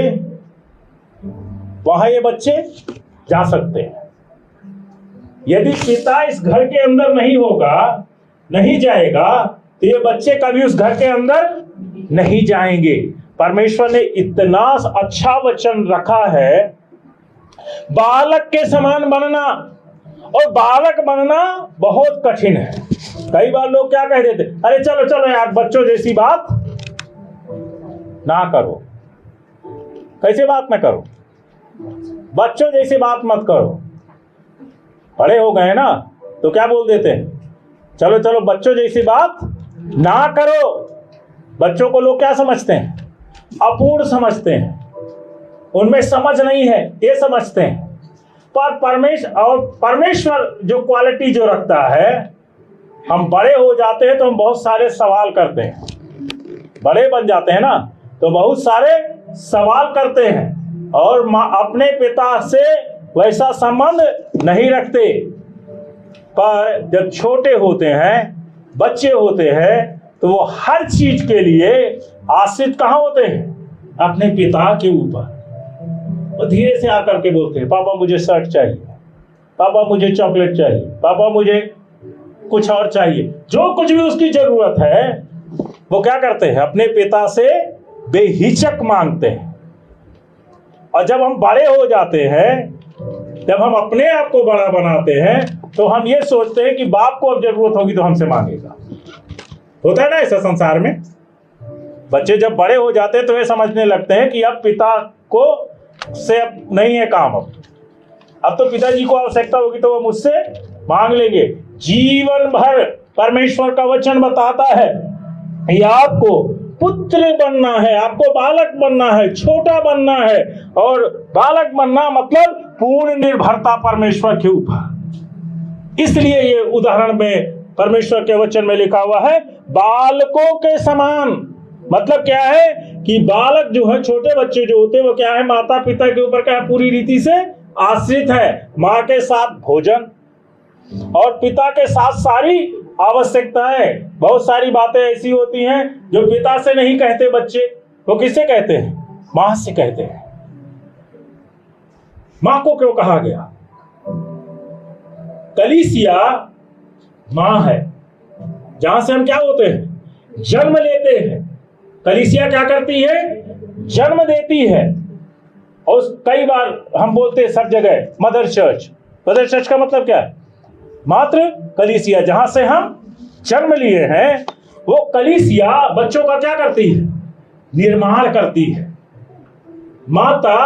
वहां ये बच्चे जा सकते हैं। यदि पिता इस घर के अंदर नहीं होगा, नहीं जाएगा, तो ये बच्चे कभी उस घर के अंदर नहीं जाएंगे। परमेश्वर ने इतना अच्छा वचन रखा है, बालक के समान बनना। और बालक बनना बहुत कठिन है। कई बार लोग क्या कह देते, अरे चलो चलो यार, बच्चों जैसी बात ना करो। कैसे बात ना करो? बच्चों जैसी बात मत करो। बड़े हो गए ना तो क्या बोल देते हैं, चलो चलो बच्चों जैसी बात ना करो। बच्चों को लोग क्या समझते हैं? अपूर्ण समझते हैं, उनमें समझ नहीं है, ये समझते हैं। पर परमेश्वर जो क्वालिटी जो रखता है, हम बड़े हो जाते हैं तो हम बहुत सारे सवाल करते हैं। बड़े बन जाते हैं ना तो बहुत सारे सवाल करते हैं, और अपने पिता से वैसा संबंध नहीं रखते। पर जब छोटे होते हैं, बच्चे होते हैं, तो वो हर चीज के लिए आश्रित कहाँ होते हैं? अपने पिता के ऊपर। और धीरे से आकर के बोलते हैं, पापा मुझे शर्ट चाहिए, पापा मुझे चॉकलेट चाहिए, पापा मुझे कुछ और चाहिए। जो कुछ भी उसकी जरूरत है वो क्या करते हैं? अपने पिता से बेहिचक मांगते हैं। और जब हम बड़े हो जाते हैं, जब हम अपने आप को बड़ा बनाते हैं, तो हम ये सोचते हैं कि बाप को अब जरूरत होगी तो हमसे मांगेगा। होता है ना ऐसा संसार में? बच्चे जब बड़े हो जाते हैं तो ये समझने लगते हैं कि अब पिता को से अब नहीं है काम, अब तो पिताजी को आवश्यकता होगी तो वो मुझसे मांग लेंगे। जीवन भर परमेश्वर का वचन बताता है कि आपको पुत्र बनना है, आपको बालक बनना है, छोटा बनना है। और बालक बनना मतलब पूर्ण निर्भरता परमेश्वर के ऊपर। इसलिए ये उदाहरण में परमेश्वर के वचन में लिखा हुआ है, बालकों के समान। मतलब क्या है कि बालक जो है, छोटे बच्चे जो होते हैं, वो क्या है? माता पिता के ऊपर क्या है? पूरी रीति से आश्रित है। माँ के साथ भोजन और पिता के साथ सारी आवश्यकताएं। बहुत सारी बातें ऐसी होती हैं जो पिता से नहीं कहते बच्चे, वो किससे कहते हैं? माँ से कहते हैं। माँ को क्यों कहा गया? कलीसिया माँ है, जहां से हम क्या होते हैं? जन्म लेते हैं। कलीसिया क्या करती है? जन्म देती है। और कई बार हम बोलते हैं सब जगह मदर चर्च। मदर चर्च का मतलब क्या है? मात्र कलीसिया, जहां से हम जन्म लिए हैं। वो कलीसिया बच्चों का क्या करती है? निर्माण करती है। माता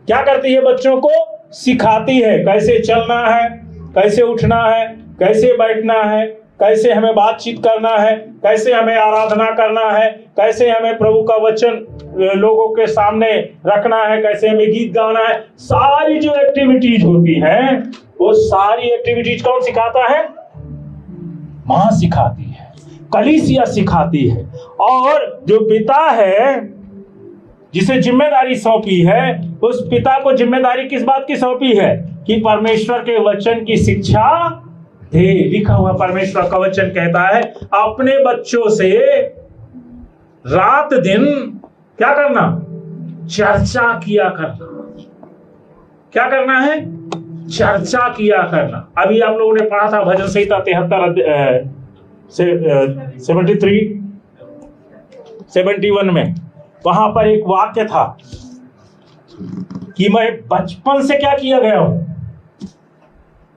क्या करती है? बच्चों को सिखाती है कैसे चलना है, कैसे उठना है, कैसे बैठना है, कैसे हमें बातचीत करना है, कैसे हमें आराधना करना है, कैसे हमें प्रभु का वचन लोगों के सामने रखना है, कैसे हमें गीत गाना है। सारी जो एक्टिविटीज होती हैं, वो सारी एक्टिविटीज कौन सिखाता है? मां सिखाती है, कलीसिया सिखाती है। और जो पिता है जिसे जिम्मेदारी सौंपी है, उस पिता को जिम्मेदारी किस बात की सौंपी है? कि परमेश्वर के वचन की शिक्षा दे। लिखा हुआ परमेश्वर का वचन कहता है अपने बच्चों से रात दिन क्या करना? चर्चा किया करना। क्या करना है? चर्चा किया करना। अभी आप लोगों ने पढ़ा था भजन संहिता 71 में, वहां पर एक वाक्य था कि मैं बचपन से क्या किया गया हूं?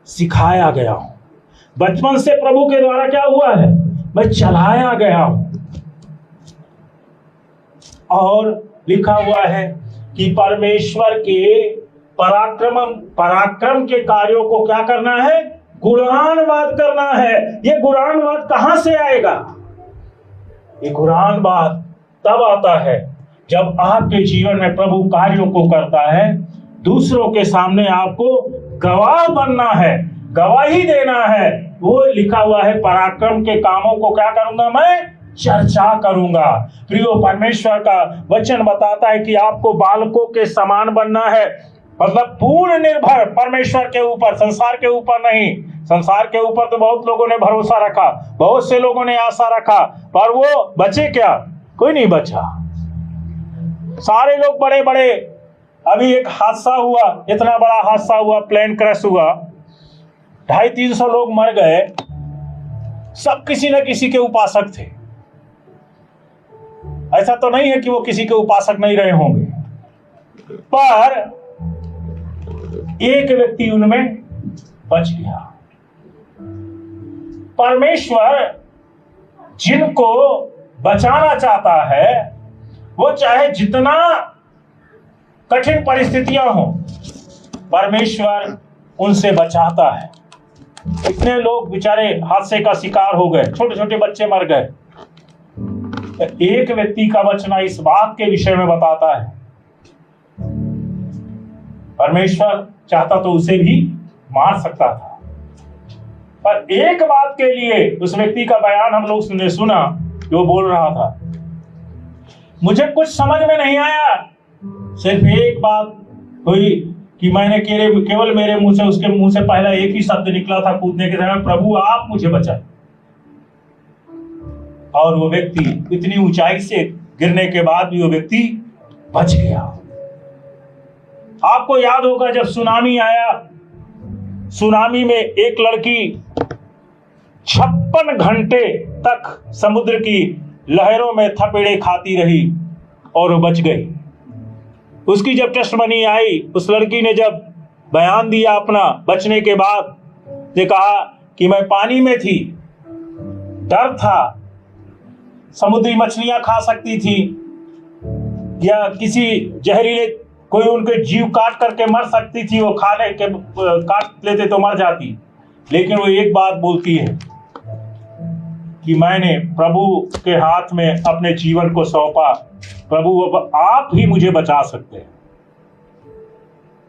सिखाया गया हूं। बचपन से प्रभु के द्वारा क्या हुआ है? मैं चलाया गया हूं। और लिखा हुआ है कि परमेश्वर के पराक्रम के कार्यों को क्या करना है? गुणानुवाद करना है। ये गुणानुवाद कहां से आएगा? ये गुणानुवाद तब आता है जब आपके जीवन में प्रभु कार्यों को करता है। दूसरों के सामने आपको गवाह बनना है, गवाही देना है। वो लिखा हुआ है पराक्रम के कामों को क्या करूंगा? मैं चर्चा करूंगा। प्रियो, परमेश्वर का वचन बताता है कि आपको बालकों के समान बनना है। मतलब पूर्ण निर्भर परमेश्वर के ऊपर, संसार के ऊपर नहीं। संसार के ऊपर तो बहुत लोगों ने भरोसा रखा, बहुत से लोगों ने आशा रखा, पर वो बचे क्या? कोई नहीं बचा। सारे लोग बड़े बड़े, अभी एक हादसा हुआ, इतना बड़ा हादसा हुआ, प्लेन क्रैश हुआ, 250-300 लोग मर गए। सब किसी न किसी के उपासक थे। ऐसा तो नहीं है कि वो किसी के उपासक नहीं रहे होंगे, पर एक व्यक्ति उनमें बच गया। परमेश्वर जिनको बचाना चाहता है, वो चाहे जितना कठिन परिस्थितियां हो, परमेश्वर उनसे बचाता है। इतने लोग बेचारे हादसे का शिकार हो गए, छोटे छोटे बच्चे मर गए। एक व्यक्ति का बचना इस बात के विषय में बताता है परमेश्वर चाहता तो उसे भी मार सकता था, पर एक बात के लिए उस व्यक्ति का बयान हम लोग ने सुना, जो बोल रहा था, मुझे कुछ समझ में नहीं आया, सिर्फ एक बात हुई कि मैंने केवल मेरे मुंह से, उसके मुंह से पहला एक ही शब्द निकला था कूदने के समय, प्रभु आप मुझे बचाए। और वो व्यक्ति इतनी ऊंचाई से गिरने के बाद भी वो व्यक्ति बच गया। आपको याद होगा जब सुनामी आया, सुनामी में एक लड़की 56 घंटे तक समुद्र की लहरों में थपेड़े खाती रही और वो बच गई। उसकी जब टेस्टमनी आई, उस लड़की ने जब बयान दिया अपना बचने के बाद, ने कहा कि मैं पानी में थी, डर था, समुद्री मछलियां खा सकती थी या किसी जहरीले कोई उनके जीव काट करके मर सकती थी, वो काट लेते तो मर जाती। लेकिन वो एक बात बोलती है कि मैंने प्रभु के हाथ में अपने जीवन को सौंपा, प्रभु अब आप ही मुझे बचा सकते हैं।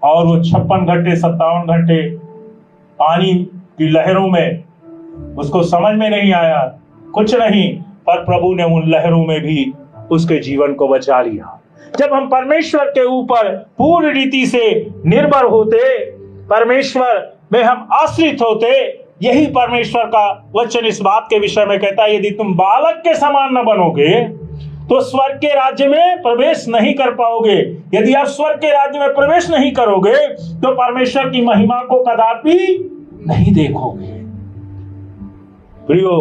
और वो 56 घंटे 57 घंटे पानी की लहरों में, उसको समझ में नहीं आया कुछ नहीं, पर प्रभु ने उन लहरों में भी उसके जीवन को बचा लिया। जब हम परमेश्वर के ऊपर पूर्ण रीति से निर्भर होते, परमेश्वर में हम आश्रित होते, यही परमेश्वर का वचन इस बात के विषय में कहता है, यदि तुम बालक के समान न बनोगे तो स्वर्ग के राज्य में प्रवेश नहीं कर पाओगे। यदि आप स्वर्ग के राज्य में प्रवेश नहीं करोगे तो परमेश्वर की महिमा को कदापि नहीं देखोगे। प्रियो,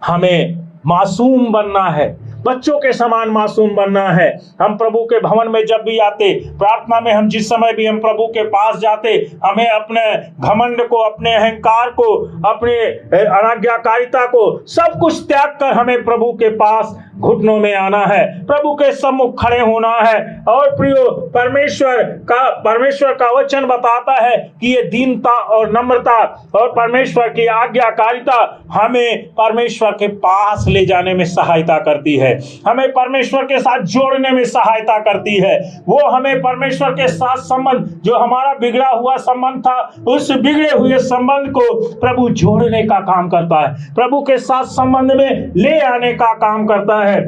हमें मासूम बनना है, बच्चों के समान मासूम बनना है। हम प्रभु के भवन में जब भी आते, प्रार्थना में हम जिस समय भी हम प्रभु के पास जाते, हमें अपने घमंड को, अपने अहंकार को, अपने अनाज्ञाकारिता को, सब कुछ त्याग कर हमें प्रभु के पास घुटनों में आना है, प्रभु के सम्मुख खड़े होना है। और प्रियो, परमेश्वर का वचन बताता है कि ये दीनता और नम्रता और परमेश्वर की आज्ञाकारिता हमें परमेश्वर के पास ले जाने में सहायता करती है, हमें परमेश्वर के साथ जोड़ने में सहायता करती है। वो हमें परमेश्वर के साथ संबंध, जो हमारा बिगड़ा हुआ संबंध था, उस बिगड़े हुए संबंध को प्रभु जोड़ने का काम करता है, प्रभु के साथ संबंध में ले आने का काम करता है।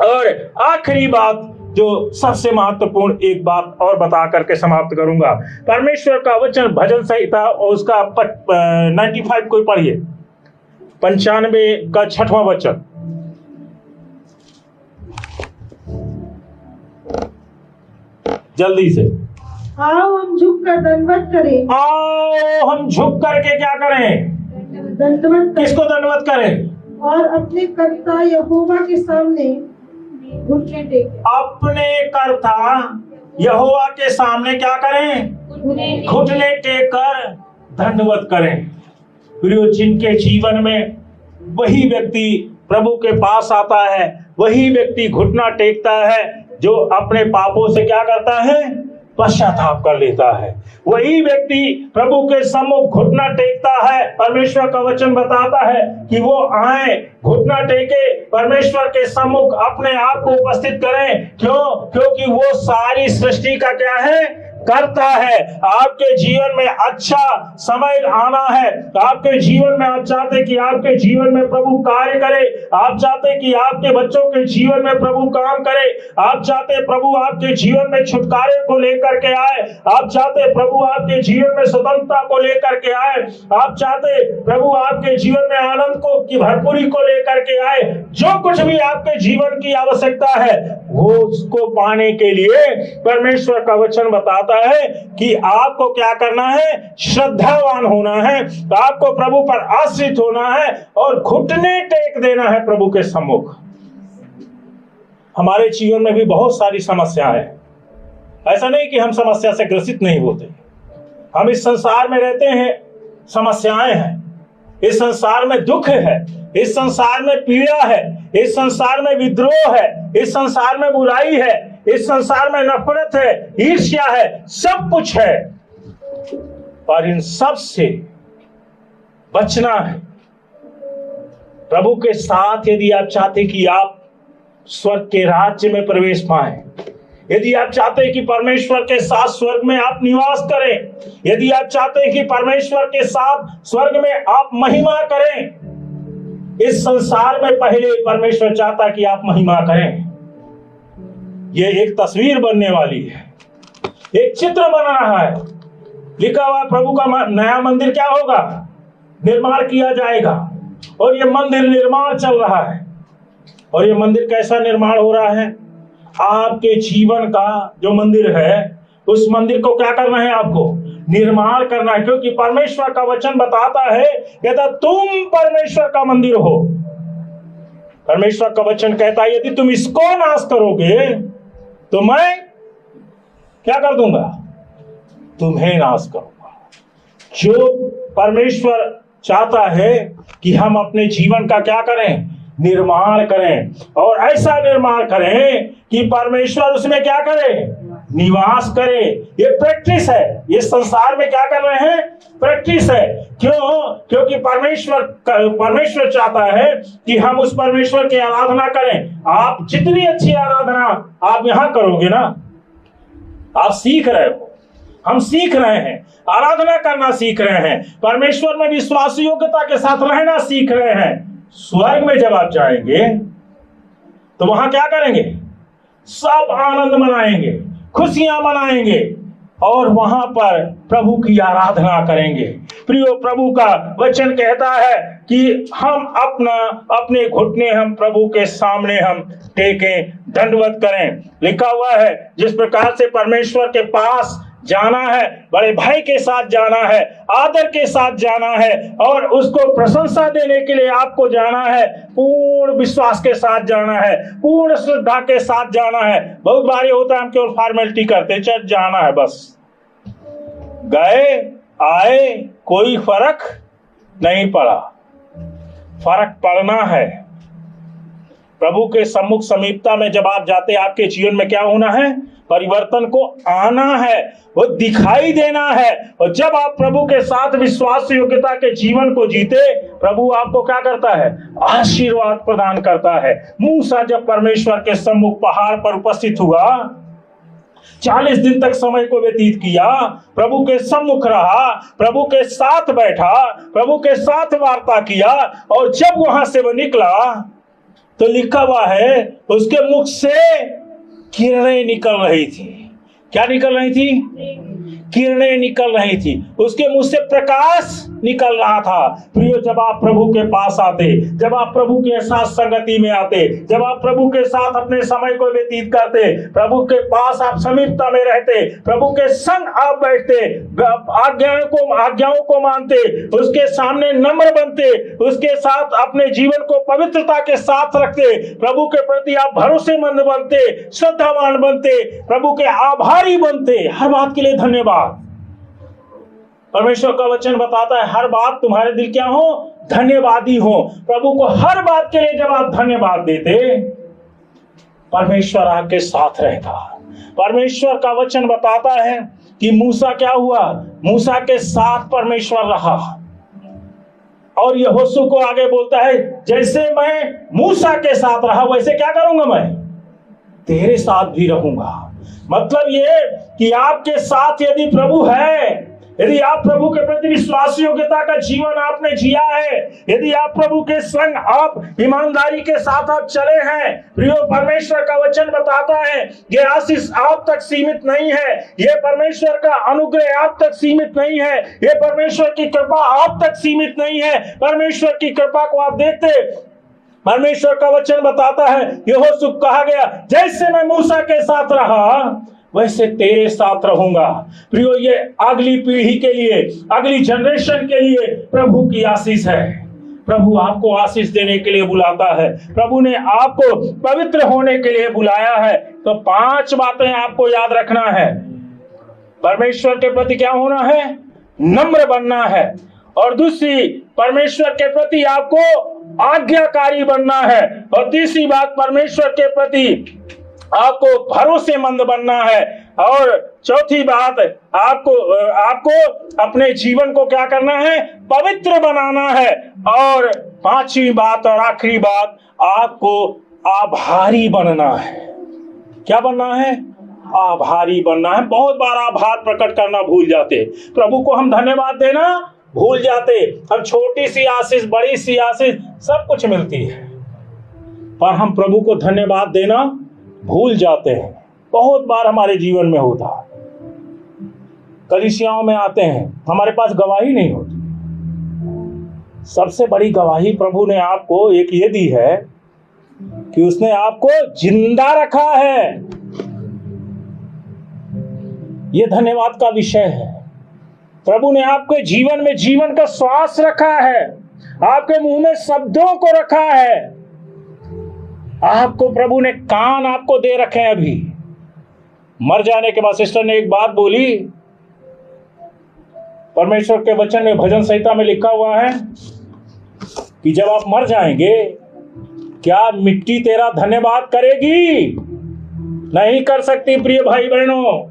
और आखिरी बात, जो सबसे महत्वपूर्ण एक बात और बता करके समाप्त करूंगा। परमेश्वर का वचन भजन संहिता और उसका 95 कोई पढ़िए, 95 का 6वां वचन। जल्दी से, आओ हम झुक कर दंडवत करें। आओ हम झुक करके क्या करें? दंडवत करें। किसको दंडवत करें? और अपने कर्ता यहोवा के सामने घुटने टेकें। अपने कर्ता यहोवा के सामने क्या करें? घुटने टेक कर दंडवत करें। प्रियो, जिनके जीवन में वही व्यक्ति प्रभु के पास आता है, वही व्यक्ति घुटना टेकता है, जो अपने पापों से क्या करता है? पश्चाताप कर लेता है। वही व्यक्ति प्रभु के सम्मुख घुटना टेकता है। परमेश्वर का वचन बताता है कि वो आए, घुटना टेके, परमेश्वर के सम्मुख अपने आप को उपस्थित करें। क्यों? क्योंकि वो सारी सृष्टि का क्या है? करता है। आपके जीवन में अच्छा समय आना है, आपके जीवन में आप चाहते कि आपके जीवन में प्रभु कार्य करे, आप चाहते कि आपके बच्चों के जीवन में प्रभु काम करे, आप चाहते प्रभु आपके जीवन में छुटकारे को लेकर के आए, आप चाहते प्रभु आपके जीवन में स्वतंत्रता को लेकर के आए, आप चाहते प्रभु आपके जीवन में आनंद को की भरपूरी को लेकर के आए। जो कुछ भी आपके जीवन की आवश्यकता है, वो उसको पाने के लिए परमेश्वर का वचन बताता है कि आपको क्या करना है? श्रद्धावान होना है, आपको प्रभु पर आश्रित होना है और घुटने टेक देना है प्रभु के सम्मुख। हमारे जीवन में भी बहुत सारी समस्याएं हैं। ऐसा नहीं कि हम समस्या से ग्रसित नहीं होते। हम इस संसार में रहते हैं, समस्याएं हैं, इस संसार में दुख है, इस संसार में पीड़ा है, इस संसार में विद्रोह है, इस संसार में बुराई है, इस संसार में नफरत है, ईर्ष्या है, सब कुछ है। और इन सब से बचना है। प्रभु के साथ यदि आप चाहते कि आप स्वर्ग के राज्य में प्रवेश पाएं, यदि आप चाहते हैं कि परमेश्वर के साथ स्वर्ग में आप निवास करें, यदि आप चाहते हैं कि परमेश्वर के साथ स्वर्ग में आप महिमा करें, इस संसार में पहले परमेश्वर चाहता कि आप महिमा करें। ये एक तस्वीर बनने वाली है, एक चित्र बन रहा है। लिखा हुआ प्रभु का नया मंदिर क्या होगा? निर्माण किया जाएगा। और ये मंदिर निर्माण चल रहा है। और ये मंदिर कैसा निर्माण हो रहा है? आपके जीवन का जो मंदिर है, उस मंदिर को क्या करना है? आपको निर्माण करना है। क्योंकि परमेश्वर का वचन बताता है, कहता तुम परमेश्वर का मंदिर हो। परमेश्वर का वचन कहता है, यदि तुम इसको नाश करोगे तो मैं क्या कर दूंगा? तुम्हें नाश करूंगा। जो परमेश्वर चाहता है कि हम अपने जीवन का क्या करें? निर्माण करें। और ऐसा निर्माण करें कि परमेश्वर उसमें क्या करे? निवास करे। ये प्रैक्टिस है। ये संसार में क्या कर रहे हैं? प्रैक्टिस है। क्यों? क्योंकि परमेश्वर चाहता है कि हम उस परमेश्वर की आराधना करें। आप जितनी अच्छी आराधना आप यहां करोगे ना, आप सीख रहे हो, हम सीख रहे हैं, आराधना करना सीख रहे हैं, परमेश्वर में विश्वास योग्यता के साथ रहना सीख रहे हैं। स्वर्ग में जब आप जाएंगे तो वहां क्या करेंगे? सब आनंद मनाएंगे, खुशियां मनाएंगे और वहां पर प्रभु की आराधना करेंगे। प्रियो, प्रभु का वचन कहता है कि हम अपने घुटने हम प्रभु के सामने हम टेकें, दंडवत करें। लिखा हुआ है, जिस प्रकार से परमेश्वर के पास जाना है, बड़े भाई के साथ जाना है, आदर के साथ जाना है और उसको प्रशंसा देने के लिए आपको जाना है, पूर्ण विश्वास के साथ जाना है, पूर्ण श्रद्धा के साथ जाना है। बहुत बार ये होता है हम केवल फॉर्मेलिटी करते हैं, चल जाना है बस, गए आए, कोई फर्क नहीं पड़ा। फर्क पड़ना है। प्रभु के सम्मुख समीपता में जब आप जाते, आपके जीवन में क्या होना है? परिवर्तन को आना है, वो दिखाई देना है। और जब आप प्रभु के साथ विश्वास योग्यता के जीवन को जीते, प्रभु आपको क्या करता है? आशीर्वाद प्रदान करता है। मूसा जब परमेश्वर के सम्मुख पहाड़ पर उपस्थित हुआ, 40 दिन तक समय को व्यतीत किया, प्रभु के सम्मुख रहा, प्रभु के साथ बैठा, प्रभु के साथ वार्ता किया, और जब वहां से वो निकला तो लिखा हुआ है उसके मुख से किरणें निकल रही थी। क्या निकल रही थी? किरणें निकल रही थी, उसके मुंह से प्रकाश निकल रहा था। प्रियो, जब आप प्रभु के पास आते, जब आप प्रभु के साथ संगति में आते, जब आप प्रभु के साथ अपने समय को व्यतीत करते, प्रभु के पास आप समीपता में रहते, प्रभु के संग आप बैठते, आज्ञाओं को मानते, उसके सामने नम्र बनते, उसके साथ अपने जीवन को पवित्रता के साथ रखते, प्रभु के प्रति आप भरोसेमंद बनते, श्रद्धावान बनते, प्रभु के आभारी बनते। हर बात के लिए धन्यवाद। परमेश्वर का वचन बताता है हर बात तुम्हारे दिल क्या हो? धन्यवादी हो। प्रभु को हर बात के लिए जब आप धन्यवाद देते, परमेश्वर आपके साथ रहेगा। परमेश्वर का वचन बताता है कि मूसा क्या हुआ? मूसा के साथ परमेश्वर रहा। और यहोशू को आगे बोलता है, जैसे मैं मूसा के साथ रहा वैसे क्या करूंगा? मैं तेरे साथ भी रहूंगा। मतलब ये कि आपके साथ यदि प्रभु है, यदि आप प्रभु के प्रति विश्वास योग्यता का जीवन आपने जिया है, यदि आप प्रभु के संग आप ईमानदारी के साथ आप चले हैं, प्रियो, परमेश्वर का वचन बताता है ये आशीष आप तक सीमित नहीं है, ये परमेश्वर का अनुग्रह आप तक सीमित नहीं है, ये परमेश्वर की कृपा आप तक सीमित नहीं है। परमेश्वर की कृपा को आप देखते, परमेश्वर का वचन बताता है, यहोशू कहा गया, जैसे मैं मूसा के साथ रहा वैसे तेरे साथ रहूंगा। प्रियो, ये अगली पीढ़ी के लिए, अगली जनरेशन के लिए प्रभु की आशीष है। प्रभु आपको आशीष देने के लिए बुलाता है। प्रभु ने आपको पवित्र होने के लिए बुलाया है। तो 5 बातें आपको याद रखना है। परमेश्वर के प्रति क्या होना है? नम्र बनना है। और दूसरी, परमेश्वर के प्रति आपको आज्ञाकारी बनना है। और तीसरी बात, परमेश्वर के प्रति आपको भरोसेमंद बनना है। और चौथी बात, आपको अपने जीवन को क्या करना है? पवित्र बनाना है। और 5वीं बात और आखिरी बात, आपको आभारी बनना है। क्या बनना है? आभारी बनना है। बहुत बार आभार प्रकट करना भूल जाते, प्रभु को हम धन्यवाद देना भूल जाते। हम छोटी सी आशीष, बड़ी सी आशीष सब कुछ मिलती है, पर हम प्रभु को धन्यवाद देना भूल जाते हैं। बहुत बार हमारे जीवन में होता। कलीसियाओं में आते हैं, हमारे पास गवाही नहीं होती। सबसे बड़ी गवाही प्रभु ने आपको एक ये दी है कि उसने आपको जिंदा रखा है। ये धन्यवाद का विषय है। प्रभु ने आपके जीवन में जीवन का श्वास रखा है, आपके मुंह में शब्दों को रखा है, आपको प्रभु ने कान आपको दे रखे हैं। अभी मर जाने के बाद सिस्टर ने एक बात बोली, परमेश्वर के वचन में भजन संहिता में लिखा हुआ है कि जब आप मर जाएंगे, क्या मिट्टी तेरा धन्यवाद करेगी? नहीं कर सकती। प्रिय भाई बहनों,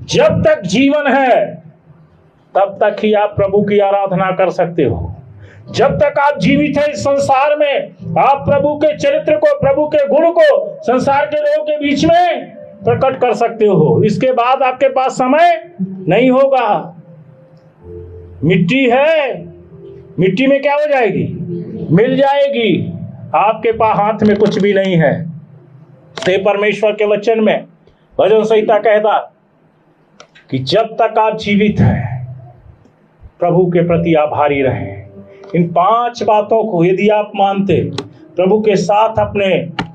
जब तक जीवन है तब तक ही आप प्रभु की आराधना कर सकते हो। जब तक आप जीवित हैं इस संसार में, आप प्रभु के चरित्र को, प्रभु के गुण को संसार के लोगों के बीच में प्रकट कर सकते हो। इसके बाद आपके पास समय नहीं होगा। मिट्टी है, मिट्टी में क्या हो जाएगी? मिल जाएगी। आपके पास हाथ में कुछ भी नहीं है। ते परमेश्वर के वचन में भजन संहिता कहता कि जब तक आप जीवित हैं, प्रभु के प्रति आभारी रहें। इन 5 बातों को यदि आप मानते, प्रभु के साथ अपने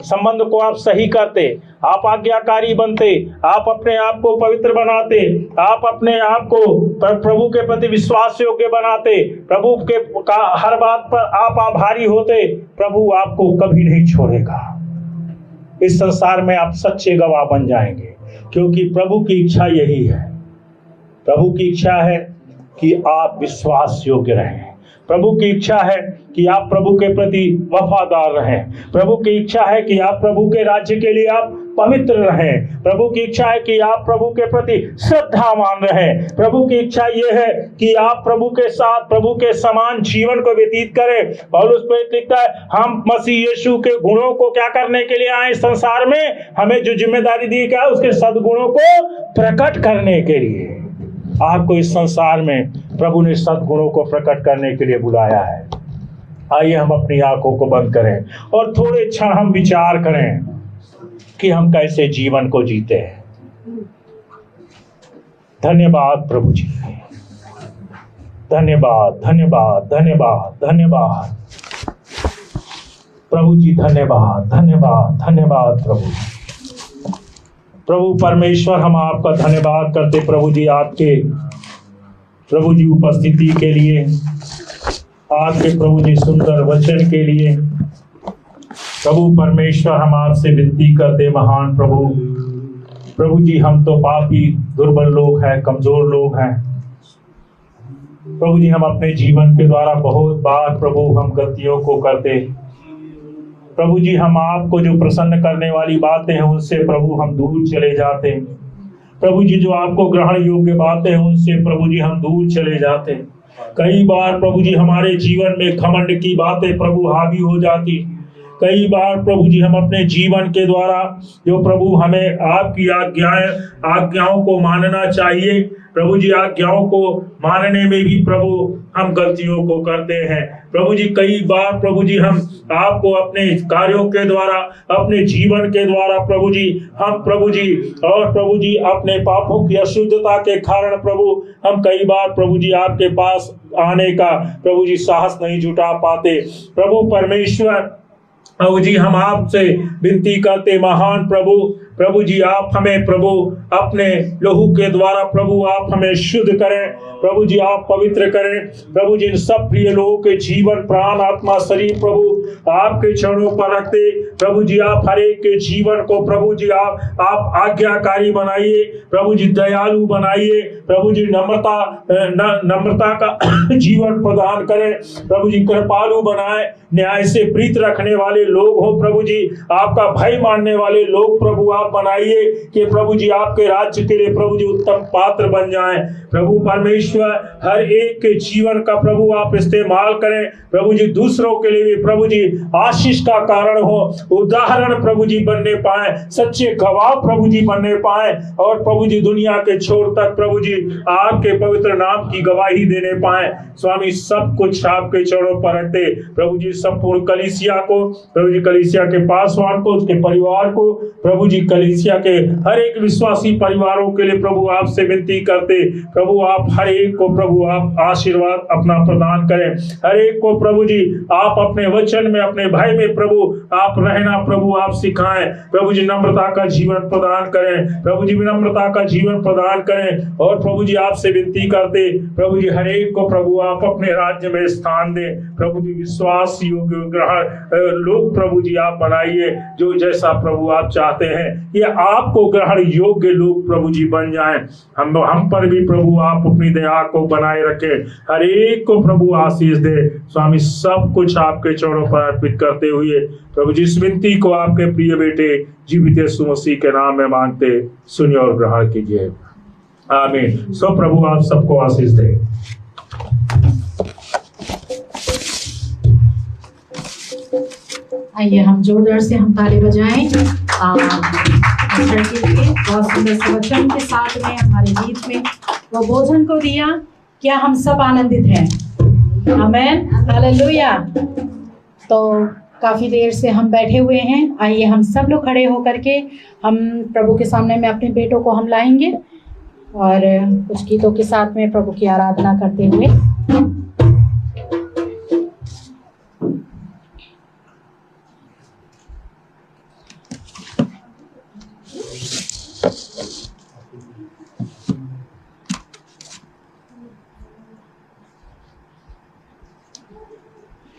संबंध को आप सही करते, आप आज्ञाकारी बनते, आप अपने आप को पवित्र बनाते, आप अपने आप को प्रभु के प्रति विश्वास योग्य बनाते, प्रभु के हर बात पर आप आभारी होते, प्रभु आपको कभी नहीं छोड़ेगा। इस संसार में आप सच्चे गवाह बन जाएंगे, क्योंकि प्रभु की इच्छा यही है। प्रभु की इच्छा है कि आप विश्वास योग्य रहें। प्रभु की इच्छा है कि आप प्रभु के प्रति वफादार रहें। प्रभु की इच्छा है कि आप प्रभु के राज्य के लिए आप पवित्र रहें। प्रभु की इच्छा है कि आप प्रभु के प्रति श्रद्धावान रहें। प्रभु की इच्छा यह है कि आप प्रभु के साथ प्रभु के समान जीवन को व्यतीत करें। पौलुस प्रेरित लिखता है, हम मसीह यीशु के गुणों को क्या करने के लिए आए संसार में? हमें जो जिम्मेदारी दी क्या, उसके सद्गुणों को प्रकट करने के लिए। आपको इस संसार में प्रभु ने सद्गुणों को प्रकट करने के लिए बुलाया है। आइए हम अपनी आंखों को बंद करें और थोड़े क्षण हम विचार करें कि हम कैसे जीवन को जीते हैं। धन्यवाद प्रभु जी, धन्यवाद धन्यवाद धन्यवाद धन्यवाद प्रभु जी, धन्यवाद धन्यवाद धन्यवाद प्रभु परमेश्वर, हम आपका धन्यवाद करते प्रभु जी, आपके प्रभु जी उपस्थिति के लिए, आपके प्रभु जी सुंदर वचन के लिए। प्रभु परमेश्वर, हम आपसे विनती करते महान प्रभु जी, हम तो पापी दुर्बल लोग हैं, कमजोर लोग हैं प्रभु जी। हम अपने जीवन के द्वारा बहुत बार प्रभु हम गलतियों को करते प्रभु जी। हम आपको जो प्रसन्न करने वाली बातें हैं उनसे प्रभु हम दूर चले जाते प्रभु जी। जो आपको ग्रहण योग्य बातें हैं उनसे प्रभु जी हम दूर चले जाते। कई बार प्रभु जी हमारे जीवन में घमंड की बातें प्रभु हावी हो जाती। कई बार प्रभु जी हम अपने जीवन के द्वारा जो प्रभु हमें आपकी आज्ञाओं को मानना चाहिए प्रभु जी, आज्ञाओं को मानने में भी प्रभु हम गलतियों को करते हैं प्रभु जी। कई बार प्रभु जी हम आपको अपने कार्यों के द्वारा, अपने जीवन के द्वारा प्रभु जी हम प्रभु जी और प्रभु जी अपने पापों की अशुद्धता के कारण प्रभु हम कई बार प्रभु जी आपके पास आने का प्रभु जी साहस नहीं जुटा पाते। प्रभु परमेश्वर प्रभु जी, हम आपसे विनती करते महान प्रभु जी, आप हमें प्रभु अपने लहू के द्वारा प्रभु आप हमें शुद्ध करें प्रभु जी, आप पवित्र करें प्रभु जी। इन सब प्रिय लोगों के जीवन, प्राण, आत्मा, शरीर प्रभु आपके चरणों पर रखते प्रभु जी। आप हर एक के जीवन को प्रभु जी आप आज्ञाकारी बनाइए प्रभु जी, दयालु बनाइए प्रभु जी, नम्रता का जीवन प्रदान करें प्रभु जी, कृपालु बनाए, न्याय से प्रीत रखने वाले लोग हो प्रभु जी, आपका भय मानने वाले लोग प्रभु आप बनाइए कि प्रभु जी आपके राज्य के लिए प्रभु जी उत्तम पात्र बन जाएं प्रभु परमेश्वर। हर एक के जीवन का प्रभु आप इस्तेमाल करें प्रभु जी, दूसरों के लिए भी प्रभु जी आशीष का कारण हो, उदाहरण प्रभु जी बनने पाए, सच्चे गवाह प्रभु जी बनने पाए और प्रभु जी दुनिया के छोर तक प्रभु जी आपके पवित्र नाम की गवाही देने पाए। स्वामी, सब कुछ आपके चरणों पर रखते प्रभु जी। संपूर्ण कलीसिया को प्रभु जी, कलीसिया के पासवान को, उसके परिवार को प्रभु जी, कलीसिया के हर एक विश्वासी परिवारों के लिए प्रभु आपसे विनती करते प्रभु, आप हर एक को प्रभु आप आशीर्वाद अपना प्रदान करें। हर एक को प्रभु जी आप अपने वचन में, अपने भय में प्रभु आप रहना प्रभु आप सिखाएं प्रभु जी। नम्रता का जीवन प्रदान करें प्रभु जी, विनम्रता का जीवन प्रदान करें और प्रभु जी आपसे विनती करते प्रभु जी, हर एक को प्रभु आप अपने राज्य में स्थान दें प्रभु जी। विश्वास योग्य ग्रहण लोग प्रभु जी आप बनाइए, जो जैसा प्रभु आप चाहते हैं ये आपको ग्रहण योग्य लोग प्रभु जी बन जाएं। हम पर भी प्रभु आप अपनी दया को बनाए रखें, हर एक को प्रभु आशीष दे स्वामी। सब कुछ आपके चरणों पर अर्पित करते हुए प्रभु जी इस विनती को आपके प्रिय बेटे जीवित यीशु मसीह के नाम में मांगते सुनिए और ग्रहण कीजिए, आमीन। सो प्रभु आप सबको आशीष दे। आइए हम जोरदार से हम ताली बजाएं के लिए। बहुत सुंदर से वचन के साथ में हमारे बीच में वो भोजन को दिया। क्या हम सब आनंदित हैं? आमेन, हालेलुया। तो काफ़ी देर से हम बैठे हुए हैं, आइए हम सब लोग खड़े होकर के हम प्रभु के सामने में अपने बेटों को हम लाएंगे और कुछ गीतों के साथ में प्रभु की आराधना करते हुए।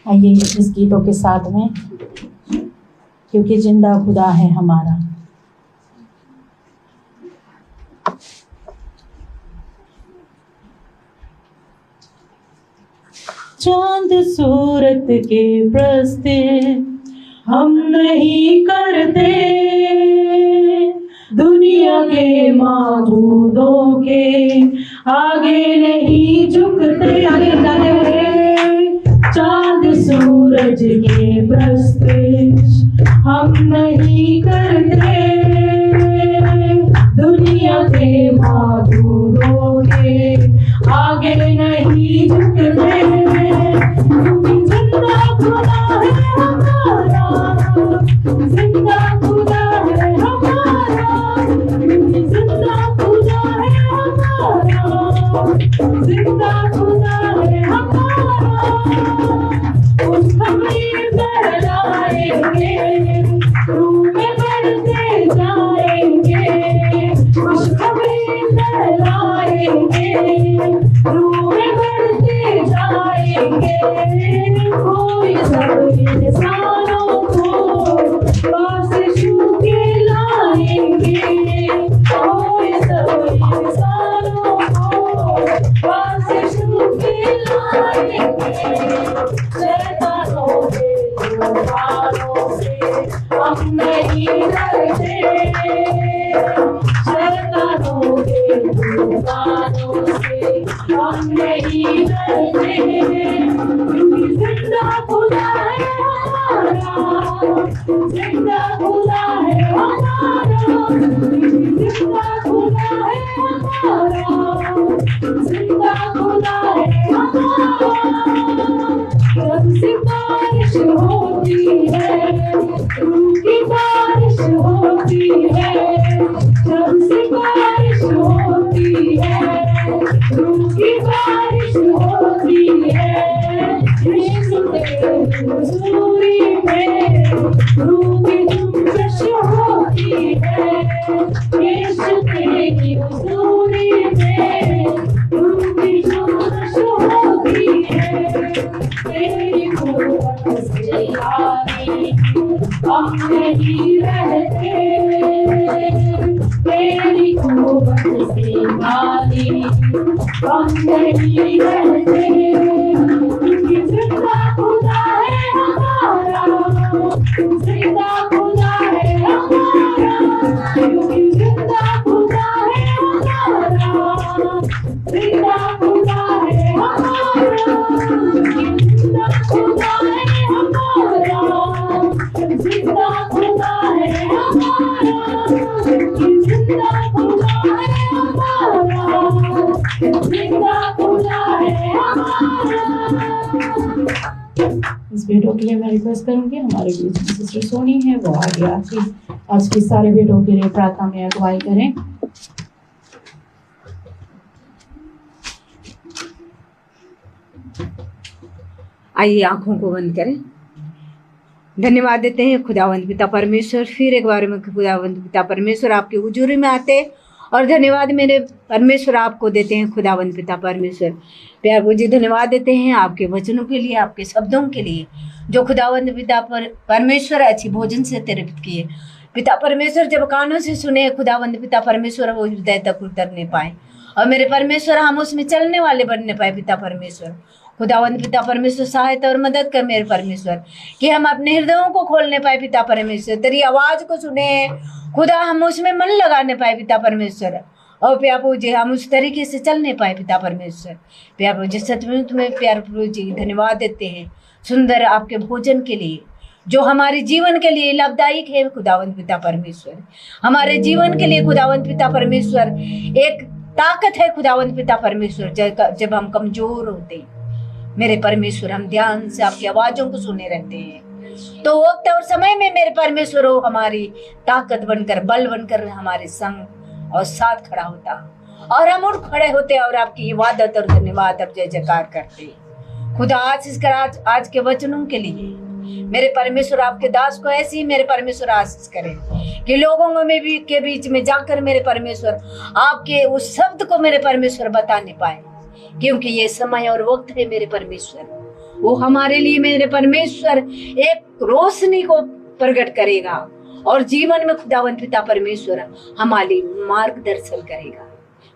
आइए इस गीतों के साथ में, क्योंकि जिंदा खुदा है हमारा। चांद सूरत के प्रस्ते हम नहीं करते, दुनिया के माबूदों के आगे नहीं झुकते। चांद सूरज के प्रस्ते हम नहीं करते, दुनिया के माबूदों के आगे नहीं झुकते। जिंदा खुदा है हमारा, जिंदा खुदा है हमारा, जिंदा खुदा है हमारा, जिंदा खुदा है हमारा। उसका मीर फैलाएंगे, रूह में बढ़ते जाएंगे। उसका मीर फैलाएंगे, रूह में बढ़ते जाएंगे। कोई सब इंसानों को पास छू के लाएंगे, कोई सब इंसानों को पास छू के लाएंगे। शैतानों के तूफानों से हम नहीं डरते, शैतानों के तूफानों से हम नहीं डरते। जिंदा खुदा है हमारा, जिंदा खुदा है हमारा, जिंदा खुदा है हमारा, जिंदा खुदा है हमारा। जब से बारिश होती है, रूह की बारिश होती है, जब से बारिश होती है, रूह की बारिश होती है। यीशु तेरी हुजूरी में रूह की जुम्बिश होती है, यीशु तेरी हुजूरी में रूह की जुम्बिश होती है। तेरी कुर्बत से खाली हम नहीं रहते, तेरी कुर्बत से खाली हम नहीं रहते। जिंदा खुदा है हमारा, जिंदा खुदा है हमारा, जिंदा खुदा है हमारा, जिंदा खुदा है हमारा, जिंदा खुदा है हमारा, जिंदा खुदा है हमारा, जिंदा खुदा है हमारा, जिंदा खुदा है हमारा। इस वीडियो के लिए मैं रिक्वेस्ट करूंगी, हमारे बीच में सिस्टर सोनी है, वो आगे आज की सारे वीडियो के लिए प्रार्थना में अगुवाई करें। आइए आंखों को बंद करें। धन्यवाद देते हैं खुदावंद पिता परमेश्वर, फिर एक बार में खुदावंद पिता परमेश्वर आपकी हुजूरी में आते और धन्यवाद मेरे परमेश्वर आपको देते हैं खुदावंद पिता परमेश्वर। प्यार जी धन्यवाद देते हैं आपके वचनों के लिए, आपके शब्दों के लिए, जो खुदावंद पिता परमेश्वर अच्छी भोजन से तृप्त किए। पिता परमेश्वर जब कानों से सुने खुदावंद पिता परमेश्वर, वो हृदय तक उतरने पाए और मेरे परमेश्वर हम उसमें चलने वाले बनने पाए। पिता परमेश्वर खुदावंद पिता परमेश्वर सहायता और मदद कर मेरे परमेश्वर, कि हम अपने हृदयों को खोलने पाए। पिता परमेश्वर तेरी आवाज को सुने खुदा, हम उसमें मन लगाने पाए। पिता परमेश्वर और प्यार प्रभु जी हम उस तरीके से चलने पाए। पिता परमेश्वर प्यार प्रभु जी सचमुच में प्यार प्रभु जी धन्यवाद देते हैं सुंदर आपके भोजन के लिए, जो हमारे जीवन के लिए लाभदायक है। खुदावंद पिता परमेश्वर हमारे जीवन के लिए खुदावंद पिता परमेश्वर एक ताकत है। खुदावंद पिता परमेश्वर जब हम कमजोर होते हैं मेरे परमेश्वर, हम ध्यान से आपकी आवाजों को सुने रहते हैं, तो वक्त और समय में मेरे परमेश्वर हो हमारी ताकत बनकर, बल बनकर हमारे संग और साथ खड़ा होता, और हम उठ खड़े होते और आपकी इबादत और धन्यवाद और जय जयकार करते। खुदा आशीष कर आज के वचनों के लिए मेरे परमेश्वर आपके दास को ऐसी मेरे परमेश्वर आशीष करें कि लोगों में भी के बीच में जाकर मेरे परमेश्वर आपके उस शब्द को मेरे परमेश्वर बताने पाए, क्योंकि ये समय और वक्त है मेरे परमेश्वर वो हमारे लिए मेरे परमेश्वर एक रोशनी को प्रकट करेगा और जीवन में खुदावंत पिता परमेश्वर हमारे मार्गदर्शन करेगा।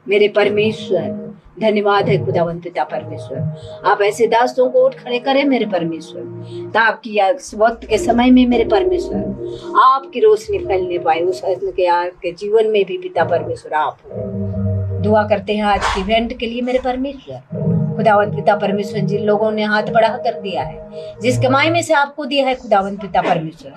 मेरे परमेश्वर धन्यवाद है खुदावंत पिता परमेश्वर। आप ऐसे दासों को उठ खड़े करें मेरे परमेश्वर, ताकि इस वक्त के समय में मेरे परमेश्वर आपकी रोशनी फैलने पाए उस के जीवन में भी पिता परमेश्वर आप दुआ करते हैं आज के इवेंट के लिए मेरे परमेश्वर। खुदावंत पिता परमेश्वर जिन लोगों ने हाथ बढ़ा कर दिया है, जिस कमाई में से आपको दिया है खुदावंत पिता परमेश्वर,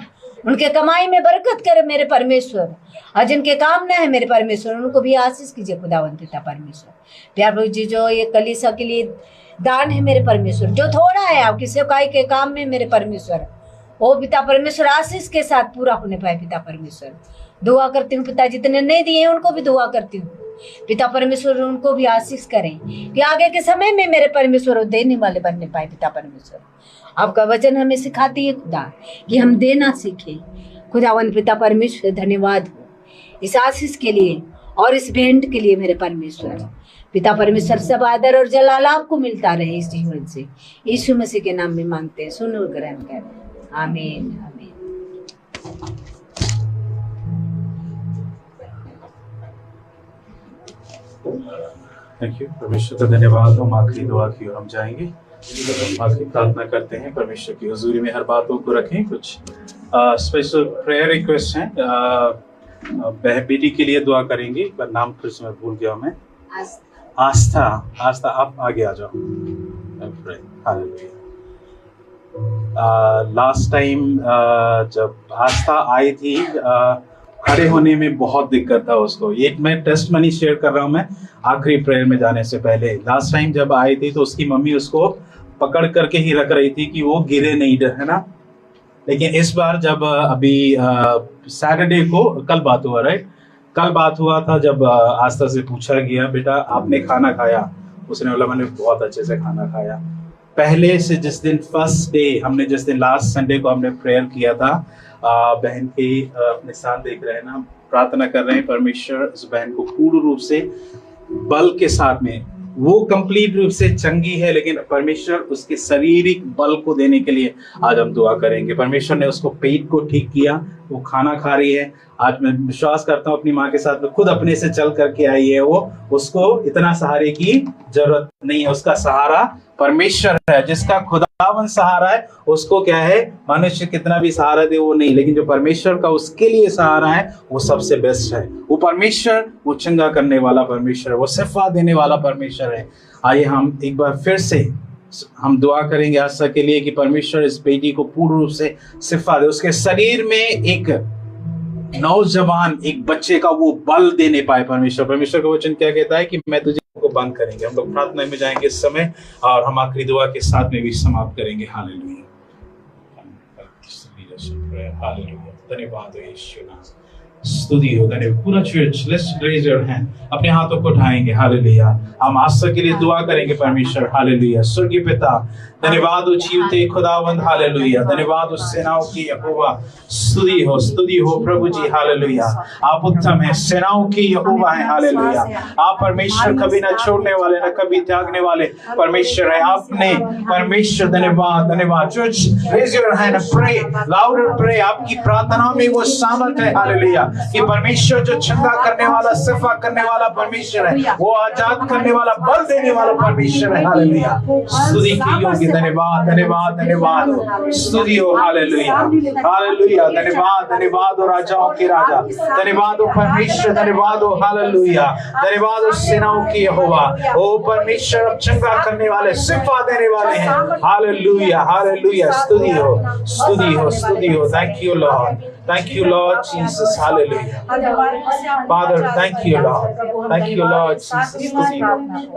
उनके कमाई में बरकत करे मेरे परमेश्वर। और जिनके काम न है मेरे परमेश्वर उनको भी आशीष कीजिए खुदावंत पिता परमेश्वर। प्यार प्रभु जी जो ये कलीसिया के लिए दान है मेरे परमेश्वर, जो थोड़ा है आपकी सेवकाई के काम में मेरे परमेश्वर, ओ पिता परमेश्वर आशीष के साथ पूरा होने पाए पिता परमेश्वर। दुआ करती हूँ पिता जितने नहीं दिए उनको भी दुआ करती हूँ पिता परमेश्वर, उनको भी आशीष करें कि आगे के समय में मेरे परमेश्वर देने वाले बनने पाए पिता परमेश्वर। आपका वचन हमें सिखाती है खुदा कि हम देना सीखें। खुदावंत पिता परमेश्वर धन्यवाद हो इस आशीष के लिए और इस भेंट के लिए मेरे परमेश्वर। पिता परमेश्वर सब आदर और जलाल आपको मिलता रहे इस जीवन से, यीशु मसीह के नाम में मांगते हैं, सुन और ग्रहण करें। आमीन आमीन। थैंक यू परमेश्वर का धन्यवाद। हम आखिरी दुआ की ओर हम जाएंगे। हम आखिरी प्रार्थना करते हैं परमेश्वर की हुजूरी में हर बातों को रखें। कुछ स्पेशल प्रेयर रिक्वेस्ट हैं। बेटी के लिए दुआ करेंगे, पर नाम फिर से मैं भूल गया। मैं आस्था आप आगे आ जाओ। लास्ट टाइम जब आस्था आई थी खड़े होने में बहुत दिक्कत था उसको। ये मैं टेस्टमनी शेयर कर रहा हूँ मैं आखिरी प्रेयर में जाने से पहले। लास्ट टाइम जब आई थी तो उसकी मम्मी उसको पकड़ करके ही रख रही थी कि वो गिरे नहीं, है ना। लेकिन इस बार जब अभी सैटरडे को कल बात हुआ, राइट, कल बात हुआ था जब आस्था से पूछा गया बेटा आपने खाना खाया, उसने बोला मैंने बहुत अच्छे से खाना खाया। पहले से जिस दिन फर्स्ट डे हमने जिस दिन लास्ट संडे को हमने प्रेयर किया था, बहन के अपने साथ देख रहे हैं ना, प्रार्थना कर रहे हैं परमेश्वर इस बहन को पूर्ण रूप से बल के साथ में, वो कंप्लीट रूप से चंगी है लेकिन परमेश्वर उसके शारीरिक बल को देने के लिए आज हम दुआ करेंगे। परमेश्वर ने उसको पेट को ठीक किया, वो खाना खा रही है। आज मैं विश्वास करता हूँ अपनी माँ के साथ में खुद अपने से चल करके आई है वो, उसको इतना सहारे की जरूरत नहीं है। उसका सहारा परमेश्वर है। जिसका खुदावन सहारा है उसको क्या है, मनुष्य कितना भी सहारा दे वो नहीं, लेकिन जो परमेश्वर का उसके लिए सहारा है वो सबसे बेस्ट है। वो परमेश्वर वो चंगा करने वाला परमेश्वर है, वो शिफा देने वाला परमेश्वर है। आइए हम एक बार फिर से हम दुआ करेंगे आस्था के लिए कि परमेश्वर इस बेटी को पूर्ण रूप से शिफा दे, उसके शरीर में एक नौजवान एक बच्चे का वो बल देने पाए परमेश्वर। परमेश्वर का वचन क्या कहता है कि मैं तुझे को बंद करेंगे। हम लोग प्रार्थना में जाएंगे इस समय और हम आखिरी दुआ के साथ में भी समाप्त करेंगे। हालेलुया, हालेलुया, धन्यवाद हो यीशु नाम, स्तुति हो, धन्यवाद। पूरा church let's raise your hand, अपने हाथों को उठाएंगे। हालेलुया, हम आस्था के लिए दुआ करेंगे परमेश्वर। हालेलुया, स्वर्गीय पिता धन्यवाद हो जीवते खुदावंद। हालेलुया, धन्यवाद हो सेनाओं की यहोवा, स्तुति हो प्रभु जी। हालेलुया, आप उत्तम है, सेनाओं की यहोवा है। हालेलुया, आप परमेश्वर कभी ना छोड़ने वाले ना कभी त्यागने वाले परमेश्वर है। आपने परमेश्वर धन्यवाद, धन्यवाद। Church raise your hand, pray louder, pray. आपकी प्रार्थना में वो सामर्थ है। हालेलुया, कि परमेश्वर जो चंगा करने वाला, शिफा करने वाला परमेश्वर है, वो आजाद करने वाला, बल देने वाला परमेश्वर है। हालेलुया, स्तुति की योग्य, धन्यवाद, धन्यवाद, धन्यवाद हो, स्तुति हो। हालेलुया, हालेलुया, धन्यवाद, धन्यवाद हो राजाओं के राजा, धन्यवाद हो परमेश्वर, धन्यवाद हो। हालेलुया, धन्यवाद हो सेनाओं की यहोवा, ओ परमेश्वर अब चंगा करने वाले, शिफा देने वाले हैं। हालेलुया, हालेलुया, स्तुति हो, स्तुति हो, स्तुति हो। Thank you Lord, thank you Lord Jesus, hallelujah Father, thank you Lord, thank you Lord Jesus,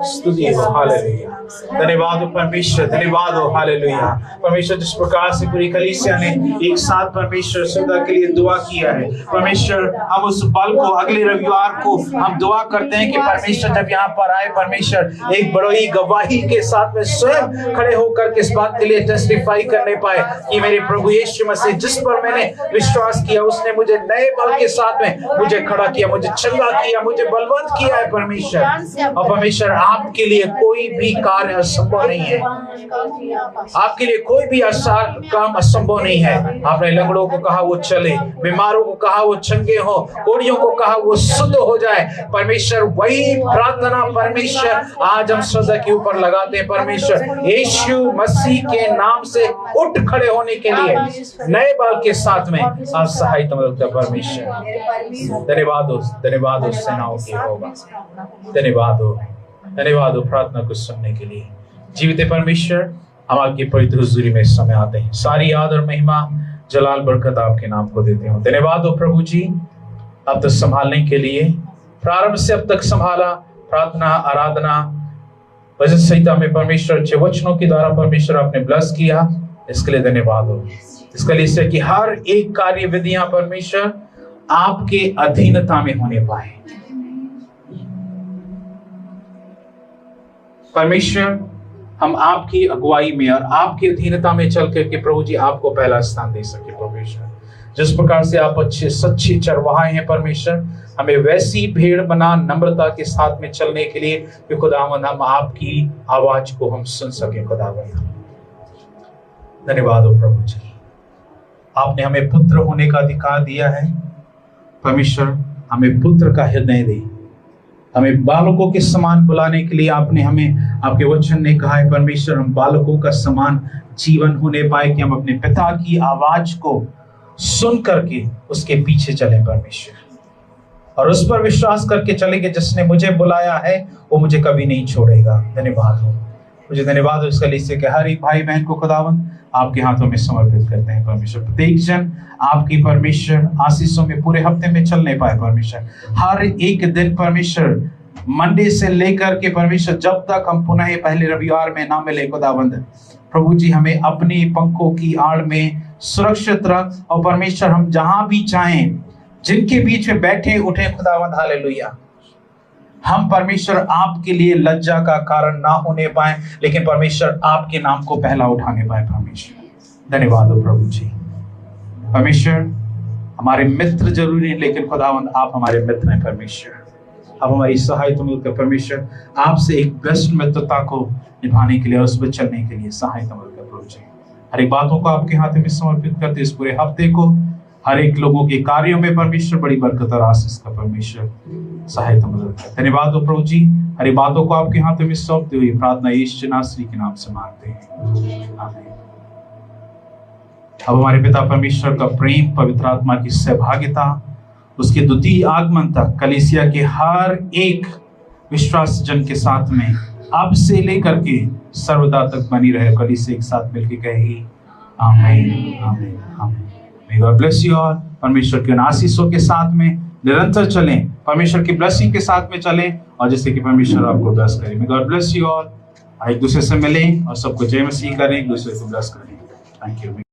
स्तुति हो, हालेलुया, धन्यवाद हो परमेश्वर, धन्यवाद हो। हालेलुया, परमेश्वर जिस प्रकार से पूरी कलीसिया ने एक साथ परमेश्वर सुविधा के लिए दुआ किया है परमेश्वर, हम उस बल को अगले रविवार को हम दुआ करते हैं कि परमेश्वर जब यहाँ पर आए परमेश्वर एक बड़ी गवाही के साथ में स्वयं खड़े होकर के इस बात के लिए टेस्टिफाई करने पाए कि मेरे प्रभु यीशु मसीह जिस पर मैंने विश्वास किया, उसने मुझे नए बल के साथ में मुझे खड़ा किया, मुझे चंगा किया, मुझे बलवंत किया है परमेश्वर। और परमेश्वर आपके लिए कोई भी कार्य असंभव नहीं है, आपके लिए कोई भी काम असंभव नहीं है। आपने लंगड़ों को कहा वो चले, बीमारों को कहा वो चंगे हो, कोढ़ियों को कहा वो शुद्ध हो जाए। परमेश्वर वही प्रार्थना परमेश्वर आज हम श्रद्धा के ऊपर लगाते हैं। परमेश्वर यीशु मसीह के नाम से उठ खड़े होने के लिए नए बल के साथ में आप सहायता मिलता परमेश्वर। धन्यवाद हो सेनाओं के होगा, धन्यवाद हो प्रार्थना को सुनने के लिए। जीवित परमेश्वर, हम आपकी पवित्र हुजूरी में इस समय आते हैं। सारी याद और महिमा जलाल बरकत आपके नाम को देते हो। धन्यवाद हो प्रभु जी, अब तक संभालने के लिए, प्रारंभ से अब तक संभाला, प्रार्थना आराधना वचन संहिता में परमेश्वर अच्छे वचनों के द्वारा परमेश्वर आपने ब्लेस किया, इसके लिए धन्यवाद हो। इसके लिए इससे कि हर एक कार्य विधियां परमेश्वर आपके अधीनता में होने पाए। परमेश्वर, हम आपकी अगुवाई में और आपकी अधीनता में चल करके प्रभु जी आपको पहला स्थान दे सके। परमेश्वर, जिस प्रकार से आप अच्छे सच्चे चरवाहे हैं परमेश्वर, हमें वैसी भेड़ बना नम्रता के साथ में चलने के लिए कि खुदावंद हम आपकी आवाज को हम सुन सके। खुदावंद धन्यवाद हो प्रभु जी, आपने हमें पुत्र होने का अधिकार दिया है। परमेश्वर, हमें पुत्र का हृदय दे, हमें बालकों के समान बुलाने के लिए आपने हमें, आपके वचन ने कहा है परमेश्वर, हम बालकों का समान जीवन होने पाए कि हम अपने पिता की आवाज को सुन करके उसके पीछे चले परमेश्वर, और उस पर विश्वास करके चले कि जिसने मुझे बुलाया है वो मुझे कभी नहीं छोड़ेगा। धन्यवाद हो, मुझे धन्यवाद हो इसके लिए से कि हर एक भाई बहन को खुदावंद आपके हाथों में समर्पित करते हैं परमेश्वर। प्रत्येक जन आपकी परमेश्वर आशीषों में पूरे हफ्ते में चल नहीं पाए परमेश्वर। हर एक दिन परमेश्वर, मंडे से लेकर के परमेश्वर जब तक हम पुनः पहले रविवार में ना मिले खुदावंद, प्रभु जी हमें अपनी पंखों की आड़ में सुरक्षित रख, और परमेश्वर हम जहां भी चाहें, जिनके बीच में बैठे उठे खुदावंद, हालेलुया, हम परमेश्वर आपके लिए लज्जा का कारण ना होने पाए, लेकिन परमेश्वर आपके नाम को पहला उठाने पाए परमेश्वर। धन्यवाद हो प्रभु जी। परमेश्वर, हमारे मित्र जरूरी है, लेकिन खुदावंद आप हमारे मित्र हैं परमेश्वर। अब हमारी सहायता मिलकर परमेश्वर आपसे एक बेस्ट मित्रता को निभाने के लिए और उस पर चलने के लिए सहायता मिलकर प्रभु जी हर एक बातों को आपके हाथ में समर्पित करते इस पूरे हफ्ते को, हर एक लोगों के कार्यों में परमेश्वर बड़ी बरकत और आशीष का परमेश्वर सहायता मदद है। धन्यवाद हो प्रभु जी, हर एक बातों को आपके हाथों में सौंपते हुए प्रार्थना यीशु नासरी के नाम से मांगते हैं, आमीन। अब हमारे पिता परमेश्वर का प्रेम, पवित्र आत्मा की सहभागिता, उसके द्वितीय आगमन तक कलीसिया के हर एक विश्वास जन के साथ में अब से लेकर के सर्वदा तक बनी रहे। कलीसिया एक साथ मिलकर कहेगी आमीन, आमीन, आमीन। May God bless you all। परमेश्वर के आशीषों के साथ में निरंतर चलें, परमेश्वर की ब्लेसिंग के साथ में चलें, और जिससे कि परमेश्वर आपको ब्लेस करे। May God bless you all। एक दूसरे से मिलें और सबको जय मसीह करें, एक दूसरे को ब्लेस करें। Thank you.